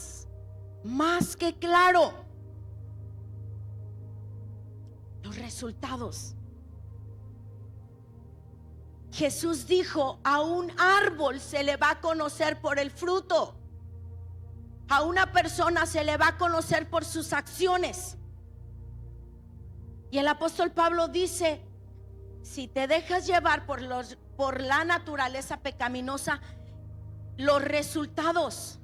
que claro. Los resultados. Jesús dijo: a un árbol se le va a conocer por el fruto. A una persona se le va a conocer por sus acciones. Y el apóstol Pablo dice: si te dejas llevar por la naturaleza pecaminosa, los resultados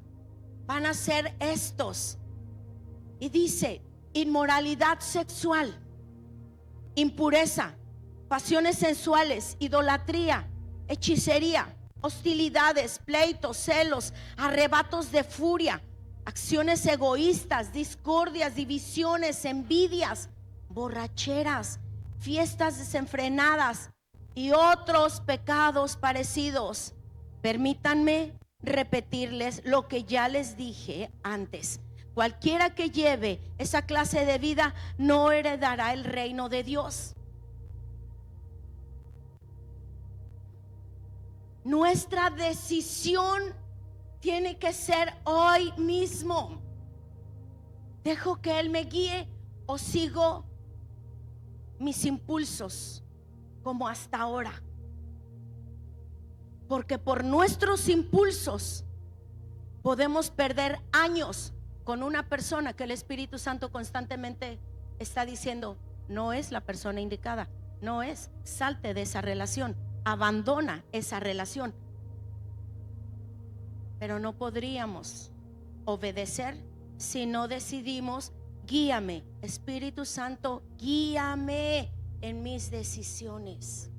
van a ser estos. Y dice: inmoralidad sexual, impureza, pasiones sensuales, idolatría, hechicería, hostilidades, pleitos, celos, arrebatos de furia, acciones egoístas, discordias, divisiones, envidias, borracheras, fiestas desenfrenadas y otros pecados parecidos. Permítanme repetirles lo que ya les dije antes: cualquiera que lleve esa clase de vida no heredará el reino de Dios. Nuestra decisión tiene que ser hoy mismo: ¿dejo que Él me guíe o sigo mis impulsos como hasta ahora? Porque por nuestros impulsos podemos perder años con una persona que el Espíritu Santo constantemente está diciendo: no es la persona indicada, no es, salte de esa relación, abandona esa relación. Pero no podríamos obedecer si no decidimos: guíame, Espíritu Santo, guíame en mis decisiones.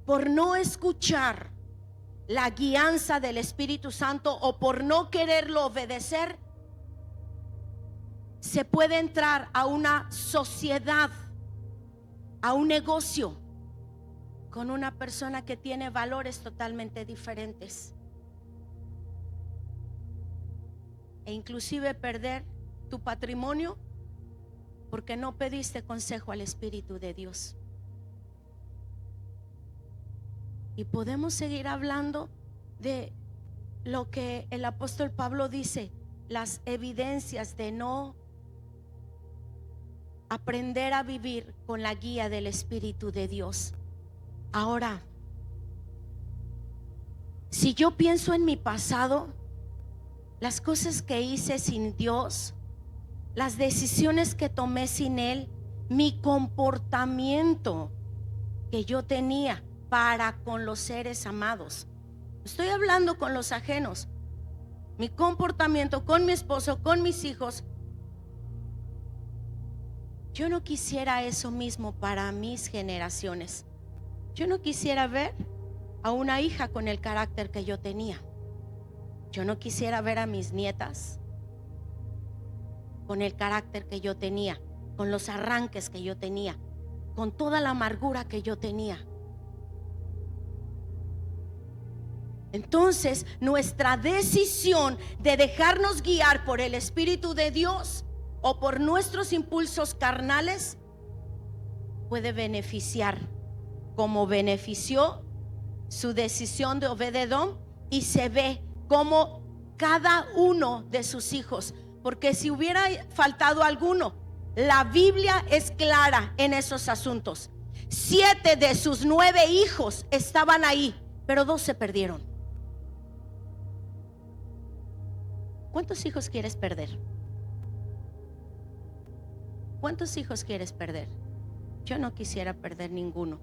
Por no escuchar la guianza del Espíritu Santo o por no quererlo obedecer, se puede entrar a una sociedad, a un negocio con una persona que tiene valores totalmente diferentes, e inclusive perder tu patrimonio porque no pediste consejo al Espíritu de Dios. Y podemos seguir hablando de lo que el apóstol Pablo dice: las evidencias de no aprender a vivir con la guía del Espíritu de Dios. Ahora, si yo pienso en mi pasado, las cosas que hice sin Dios, las decisiones que tomé sin Él, mi comportamiento que yo tenía para con los seres amados, estoy hablando con los ajenos, mi comportamiento con mi esposo, con mis hijos, Yo no quisiera eso mismo para mis generaciones. Yo no quisiera ver a una hija con el carácter que yo tenía. Yo no quisiera ver a mis nietas con el carácter que yo tenía, con los arranques que yo tenía, con toda la amargura que yo tenía. Entonces, nuestra decisión de dejarnos guiar por el Espíritu de Dios o por nuestros impulsos carnales puede beneficiar, como benefició su decisión de Obed-Edom, y se ve como cada uno de sus hijos, porque si hubiera faltado alguno, la Biblia es clara en esos asuntos. 7 de sus 9 hijos estaban ahí, pero 2 se perdieron. ¿Cuántos hijos quieres perder? ¿Cuántos hijos quieres perder? Yo no quisiera perder ninguno.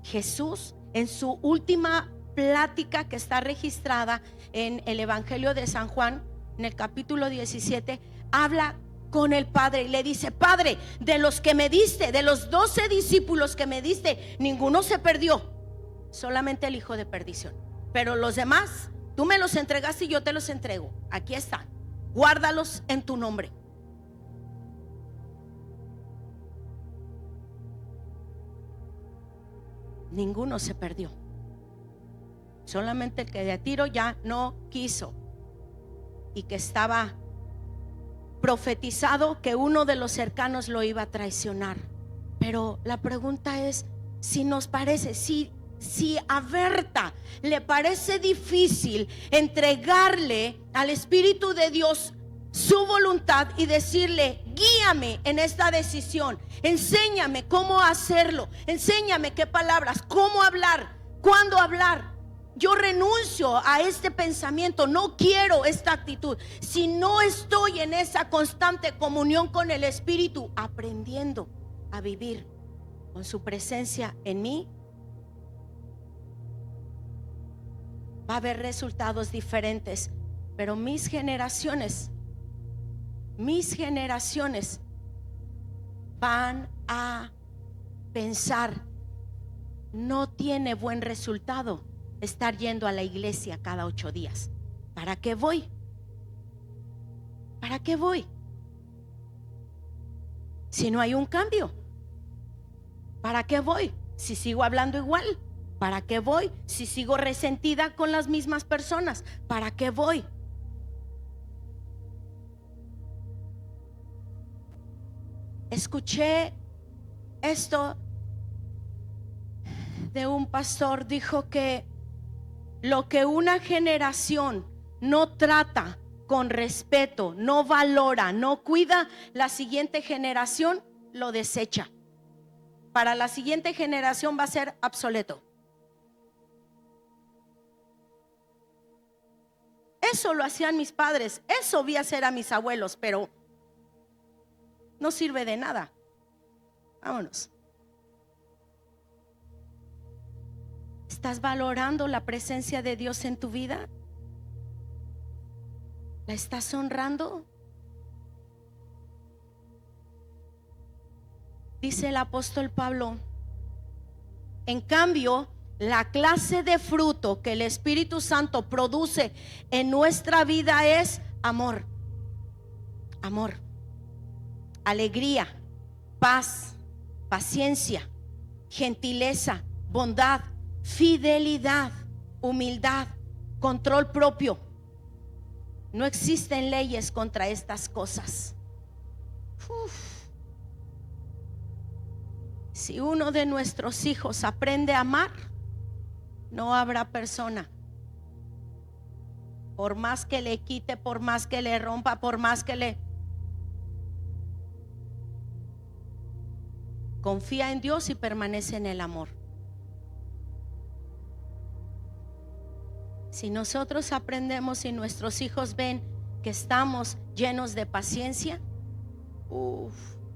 Jesús, en su última plática que está registrada en el Evangelio de San Juan, en el capítulo 17, habla con el Padre y le dice: Padre, de los que me diste, de los 12 discípulos que me diste, ninguno se perdió, solamente el hijo de perdición. Pero los demás, tú me los entregaste y yo te los entrego. Aquí están, guárdalos en tu nombre. Ninguno se perdió, solamente el que de a tiro ya no quiso, y que estaba profetizado que uno de los cercanos lo iba a traicionar. Pero la pregunta es, si nos parece, si a Berta le parece difícil entregarle al Espíritu de Dios su voluntad y decirle: guíame en esta decisión, enséñame cómo hacerlo, enséñame qué palabras, cómo hablar, cuándo hablar. Yo renuncio a este pensamiento, no quiero esta actitud. Si no estoy en esa constante comunión con el Espíritu, aprendiendo a vivir con su presencia en mí, va a haber resultados diferentes. Pero mis generaciones van a pensar: no tiene buen resultado estar yendo a la iglesia cada 8 días. ¿Para qué voy? ¿Para qué voy? Si no hay un cambio. ¿Para qué voy? Si sigo hablando igual. ¿Para qué voy? Si sigo resentida con las mismas personas. ¿Para qué voy? Escuché esto de un pastor. Dijo que lo que una generación no trata con respeto, no valora, no cuida, la siguiente generación lo desecha. Para la siguiente generación va a ser obsoleto. Eso lo hacían mis padres, eso vi hacer a mis abuelos, pero no sirve de nada. Vámonos. ¿Estás valorando la presencia de Dios en tu vida? ¿La estás honrando? Dice el apóstol Pablo: en cambio, la clase de fruto que el Espíritu Santo produce en nuestra vida es amor, alegría, paz, paciencia, gentileza, bondad, fidelidad, humildad, control propio. No existen leyes contra estas cosas. Si uno de nuestros hijos aprende a amar, no habrá persona, por más que le quite, por más que le rompa, por más que le... Confía en Dios y permanece en el amor. Si nosotros aprendemos y nuestros hijos ven que estamos llenos de paciencia,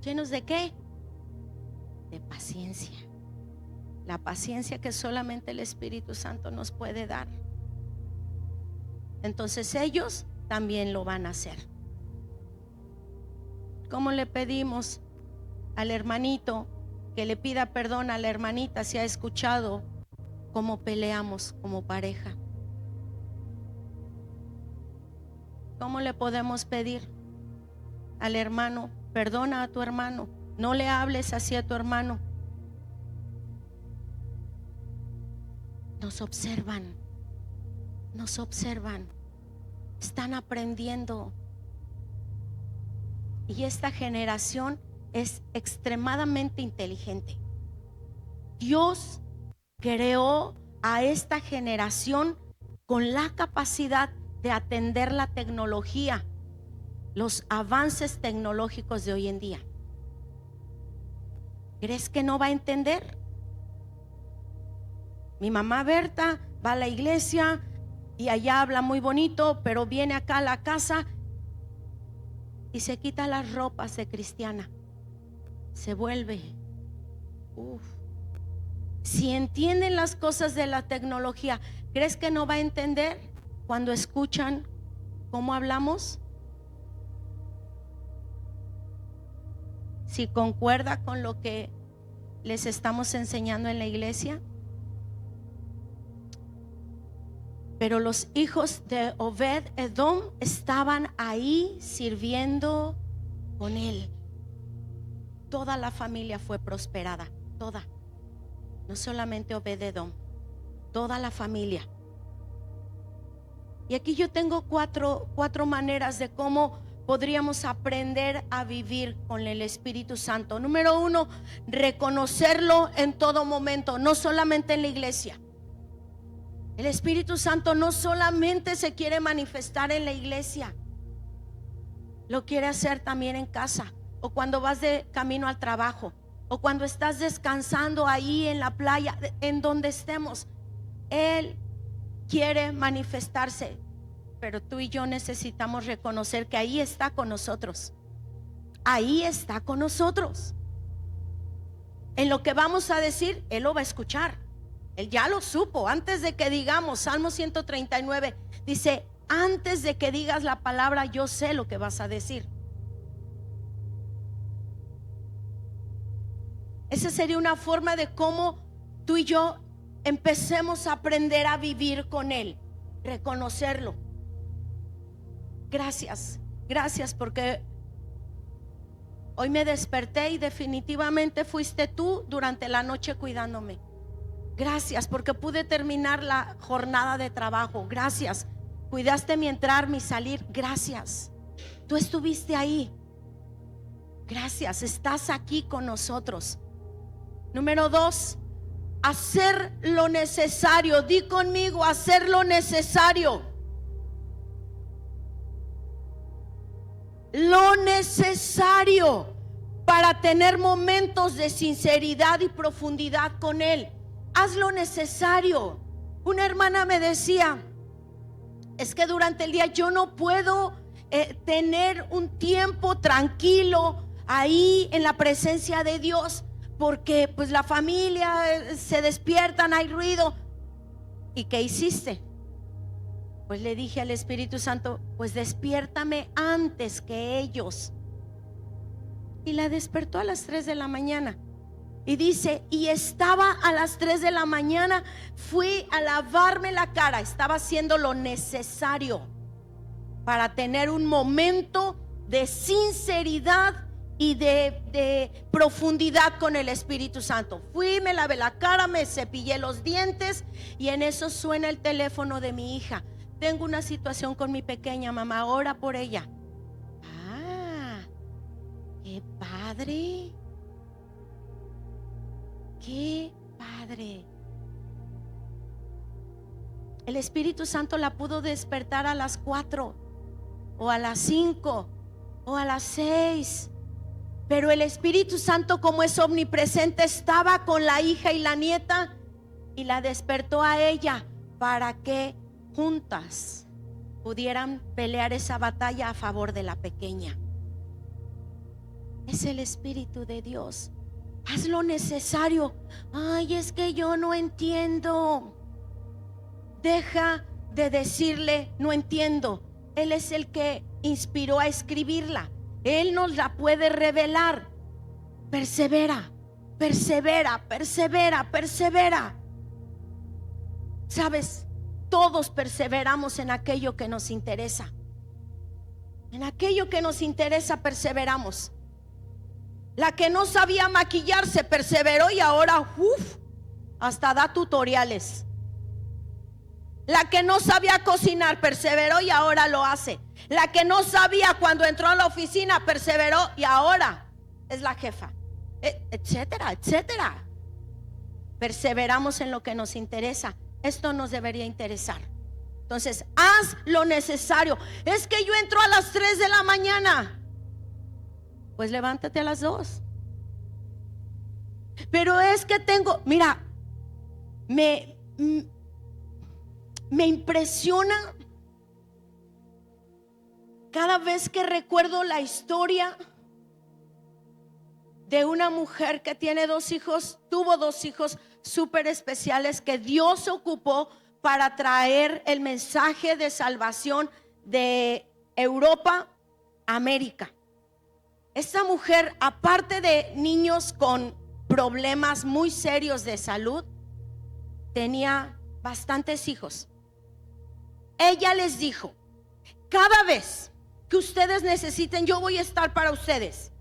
¿llenos de qué? De paciencia. La paciencia que solamente el Espíritu Santo nos puede dar. Entonces ellos también lo van a hacer. ¿Cómo le pedimos al hermanito, que le pida perdón a la hermanita si ha escuchado cómo peleamos como pareja. ¿Cómo le podemos pedir al hermano? Perdona a tu hermano, no le hables así a tu hermano. Nos observan, están aprendiendo. Y esta generación es extremadamente inteligente. Dios creó a esta generación con la capacidad de atender la tecnología, los avances tecnológicos de hoy en día. ¿Crees que no va a entender? Mi mamá Berta va a la iglesia y allá habla muy bonito, pero viene acá a la casa y se quita las ropas de cristiana, se vuelve. Si entienden las cosas de la tecnología, ¿crees que no va a entender cuando escuchan cómo hablamos? Si concuerda con lo que les estamos enseñando en la iglesia. Pero los hijos de Obed Edom estaban ahí sirviendo con él. Toda la familia fue prosperada, toda. No solamente Obed Edom, toda la familia. Y aquí yo tengo cuatro maneras de cómo podríamos aprender a vivir con el Espíritu Santo. Número 1, reconocerlo en todo momento, no solamente en la iglesia. El Espíritu Santo no solamente se quiere manifestar en la iglesia, lo quiere hacer también en casa, o cuando vas de camino al trabajo, o cuando estás descansando ahí en la playa, en donde estemos. Él quiere manifestarse, pero tú y yo necesitamos reconocer que ahí está con nosotros. Ahí está con nosotros. En lo que vamos a decir, Él lo va a escuchar. Él ya lo supo antes de que digamos. Salmo 139 dice: antes de que digas la palabra, yo sé lo que vas a decir. Esa sería una forma de cómo tú y yo empecemos a aprender a vivir con Él, reconocerlo. Gracias porque hoy me desperté y definitivamente fuiste tú durante la noche cuidándome. Gracias porque pude terminar la jornada de trabajo. Gracias, cuidaste mi entrar, mi salir. Gracias, tú estuviste ahí. Gracias, estás aquí con nosotros. Número 2, hacer lo necesario. Di conmigo: hacer lo necesario. Lo necesario para tener momentos de sinceridad y profundidad con Él. Haz lo necesario. Una hermana me decía: es que durante el día yo no puedo tener un tiempo tranquilo ahí en la presencia de Dios, porque pues la familia se despiertan, hay ruido. ¿Y qué hiciste? Pues le dije al Espíritu Santo: pues despiértame antes que ellos. Y la despertó a las 3 de la mañana. Y dice: y estaba a las 3 de la mañana, fui a lavarme la cara. Estaba haciendo lo necesario para tener un momento de sinceridad y de profundidad con el Espíritu Santo. Fui, me lavé la cara, me cepillé los dientes, y en eso suena el teléfono de mi hija. Tengo una situación con mi pequeña, mamá, ora por ella. Ah, qué padre. Qué padre. El Espíritu Santo la pudo despertar a las 4 o a las 5 o a las 6, pero el Espíritu Santo, como es omnipresente, estaba con la hija y la nieta y la despertó a ella para que juntas pudieran pelear esa batalla a favor de la pequeña. Es el Espíritu de Dios. Haz lo necesario. Ay, es que yo no entiendo. Deja de decirle no entiendo. Él es el que inspiró a escribirla. Él nos la puede revelar. persevera, persevera, persevera, persevera. Sabes, todos perseveramos en aquello que nos interesa. En aquello que nos interesa perseveramos. La que no sabía maquillarse perseveró y ahora hasta da tutoriales. La que no sabía cocinar perseveró y ahora lo hace. La que no sabía cuando entró a la oficina perseveró y ahora es la jefa, etcétera, etcétera. Perseveramos en lo que nos interesa. Esto nos debería interesar. Entonces, haz lo necesario. Es que yo entro a las 3 de la mañana. Pues levántate a las 2. Pero es que tengo, mira, me impresiona cada vez que recuerdo la historia de una mujer que tiene 2 hijos, tuvo 2 hijos súper especiales que Dios ocupó para traer el mensaje de salvación de Europa a América. Esta mujer, aparte de niños con problemas muy serios de salud, tenía bastantes hijos. Ella les dijo: cada vez que ustedes necesiten, yo voy a estar para ustedes.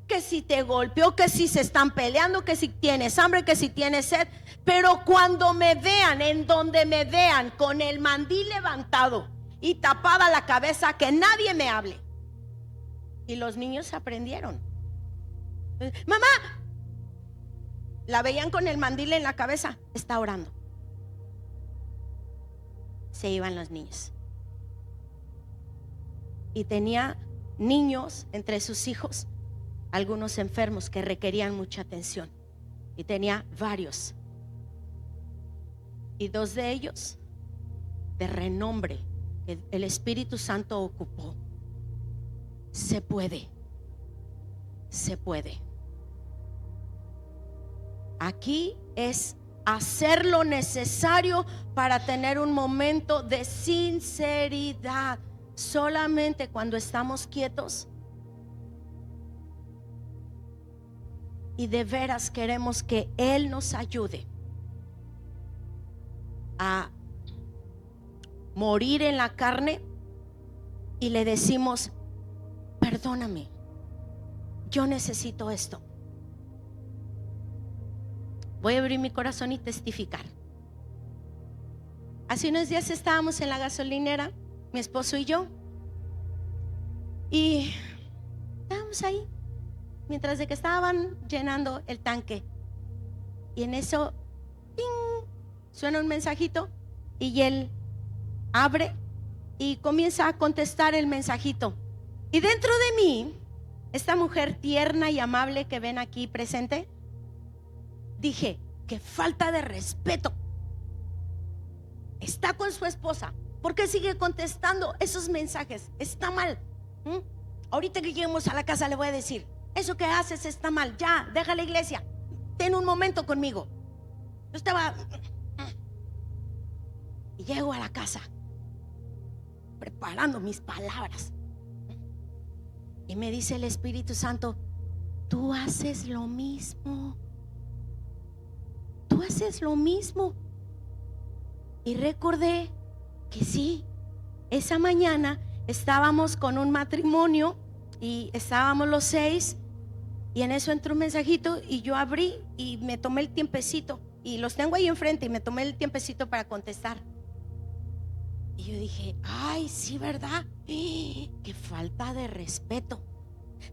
Que si te golpeó, que si se están peleando, que si tienes hambre, que si tienes sed, pero cuando me vean, en donde me vean con el mandil levantado y tapada la cabeza, que nadie me hable. Y los niños aprendieron. Mamá, la veían con el mandil en la cabeza, está orando. Se iban los niños. Y tenía niños entre sus hijos, algunos enfermos que requerían mucha atención, y tenía varios, y 2 de ellos de renombre que el Espíritu Santo ocupó. Se puede, se puede. Aquí es hacer lo necesario para tener un momento de sinceridad. Solamente cuando estamos quietos y de veras queremos que Él nos ayude a morir en la carne y le decimos: perdóname, yo necesito esto. Voy a abrir mi corazón y testificar. Hace unos días estábamos en la gasolinera, mi esposo y yo, y estábamos ahí mientras de que estaban llenando el tanque, y en eso ¡ting!, suena un mensajito y él abre y comienza a contestar el mensajito. Y dentro de mí, esta mujer tierna y amable que ven aquí presente, dije: qué falta de respeto. Está con su esposa, ¿por qué sigue contestando esos mensajes? Está mal. Ahorita que lleguemos a la casa le voy a decir: eso que haces está mal, ya, deja la iglesia, ten un momento conmigo. Yo estaba, y llego a la casa preparando mis palabras, y me dice el Espíritu Santo: tú haces lo mismo, tú haces lo mismo. Y recordé que sí, esa mañana estábamos con un matrimonio y estábamos los 6, y en eso entró un mensajito y yo abrí y me tomé el tiempecito, y los tengo ahí enfrente, y me tomé el tiempecito para contestar. Y yo dije: ay, sí, ¿verdad? Qué falta de respeto.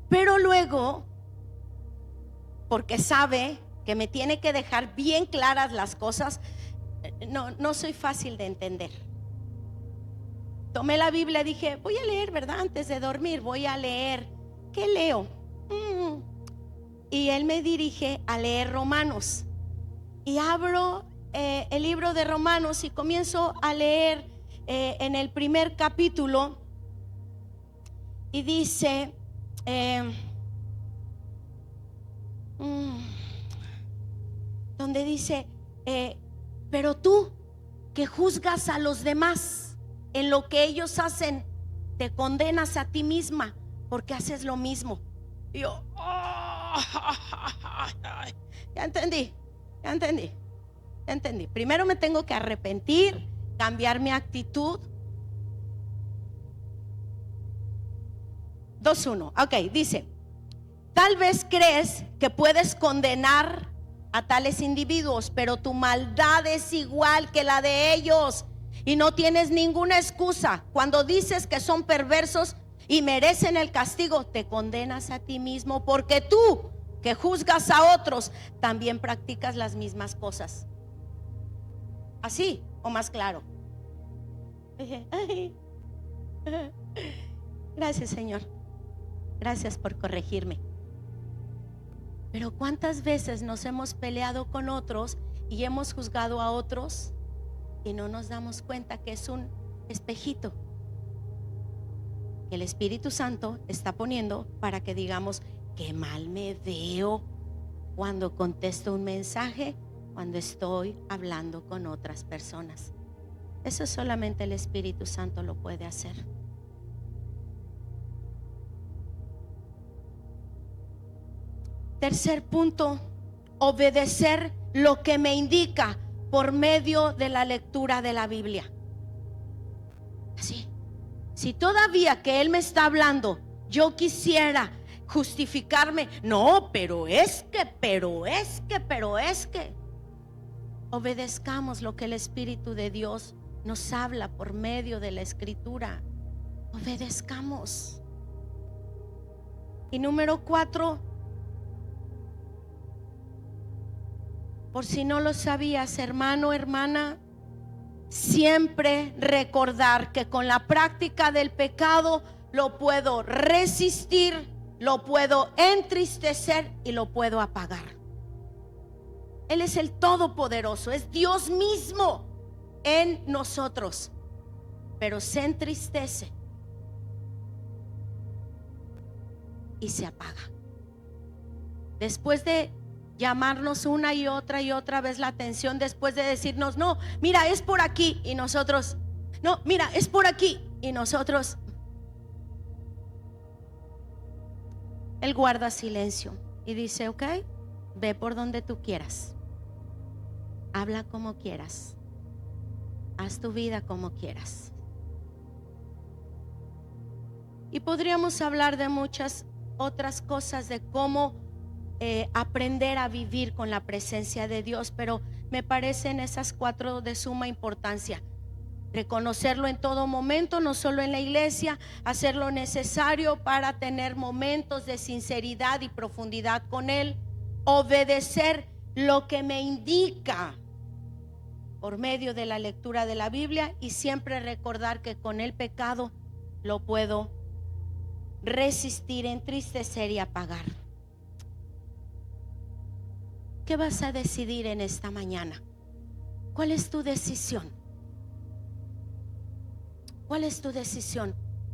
Pero luego, porque sabe que me tiene que dejar bien claras las cosas, no soy fácil de entender. Tomé la Biblia y dije: voy a leer, ¿verdad? Antes de dormir voy a leer. ¿Qué leo? Y él me dirige a leer Romanos, y abro el libro de Romanos y comienzo a leer en el primer capítulo, y dice donde dice: pero tú que juzgas a los demás en lo que ellos hacen, te condenas a ti misma porque haces lo mismo. Y yo, Ya entendí, ya entendí, ya entendí. Primero me tengo que arrepentir, cambiar mi actitud. 2:1. Ok, dice: tal vez crees que puedes condenar a tales individuos, pero tu maldad es igual que la de ellos y no tienes ninguna excusa. Cuando dices que son perversos y merecen el castigo, te condenas a ti mismo, porque tú, que juzgas a otros, también practicas las mismas cosas. ¿Así o más claro? Gracias, Señor. Gracias por corregirme. Pero ¿cuántas veces nos hemos peleado con otros y hemos juzgado a otros y no nos damos cuenta que es un espejito que el Espíritu Santo está poniendo para que digamos: qué mal me veo cuando contesto un mensaje, cuando estoy hablando con otras personas? Eso solamente el Espíritu Santo lo puede hacer. Tercer punto: obedecer lo que me indica por medio de la lectura de la Biblia. Así, si todavía que Él me está hablando, yo quisiera justificarme, no, pero es que, obedezcamos lo que el Espíritu de Dios nos habla por medio de la Escritura. Obedezcamos. Y número 4, por si no lo sabías, hermano, hermana, siempre recordar que con la práctica del pecado lo puedo resistir, lo puedo entristecer y lo puedo apagar. Él es el Todopoderoso, es Dios mismo en nosotros, pero se entristece y se apaga. Después de llamarnos una y otra vez la atención, después de decirnos: no, mira, es por aquí, y nosotros: no, mira, es por aquí, y nosotros, Él guarda silencio y dice: ok, ve por donde tú quieras, habla como quieras, haz tu vida como quieras. Y podríamos hablar de muchas otras cosas, de cómo aprender a vivir con la presencia de Dios, pero me parecen esas 4 de suma importancia: reconocerlo en todo momento, no solo en la iglesia, hacer lo necesario para tener momentos de sinceridad y profundidad con Él, obedecer lo que me indica por medio de la lectura de la Biblia, y siempre recordar que con el pecado lo puedo resistir, entristecer y apagar. ¿Qué vas a decidir en esta mañana? ¿Cuál es tu decisión? ¿Cuál es tu decisión?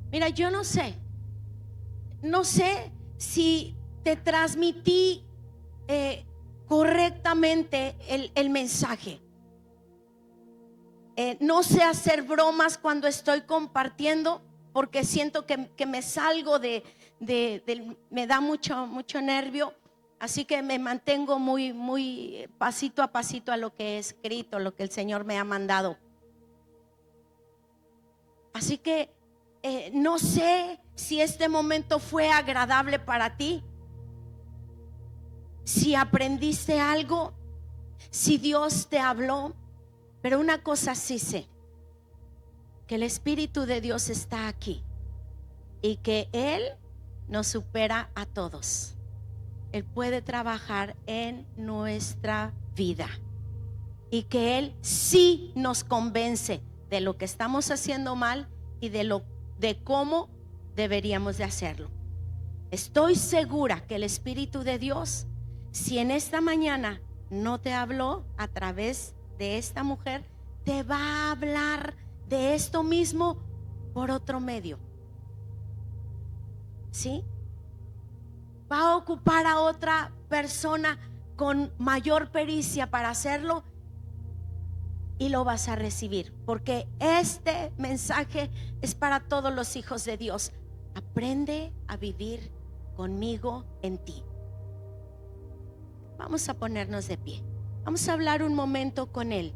Mira, yo no sé si te transmití correctamente el mensaje. No sé hacer bromas cuando estoy compartiendo, porque siento que me salgo me da mucho nervio. Así que me mantengo muy pasito a pasito a lo que he escrito, lo que el Señor me ha mandado. Así que no sé si este momento fue agradable para ti, si aprendiste algo, si Dios te habló. Pero una cosa sí sé: que el Espíritu de Dios está aquí y que Él nos supera a todos. Él puede trabajar en nuestra vida y que Él sí nos convence de lo que estamos haciendo mal y de cómo deberíamos de hacerlo. Estoy segura que el Espíritu de Dios, si en esta mañana no te habló a través de esta mujer, te va a hablar de esto mismo por otro medio. ¿Sí? Va a ocupar a otra persona con mayor pericia para hacerlo, y lo vas a recibir, porque este mensaje es para todos los hijos de Dios. Aprende a vivir conmigo en ti. Vamos a ponernos de pie. Vamos a hablar un momento con Él.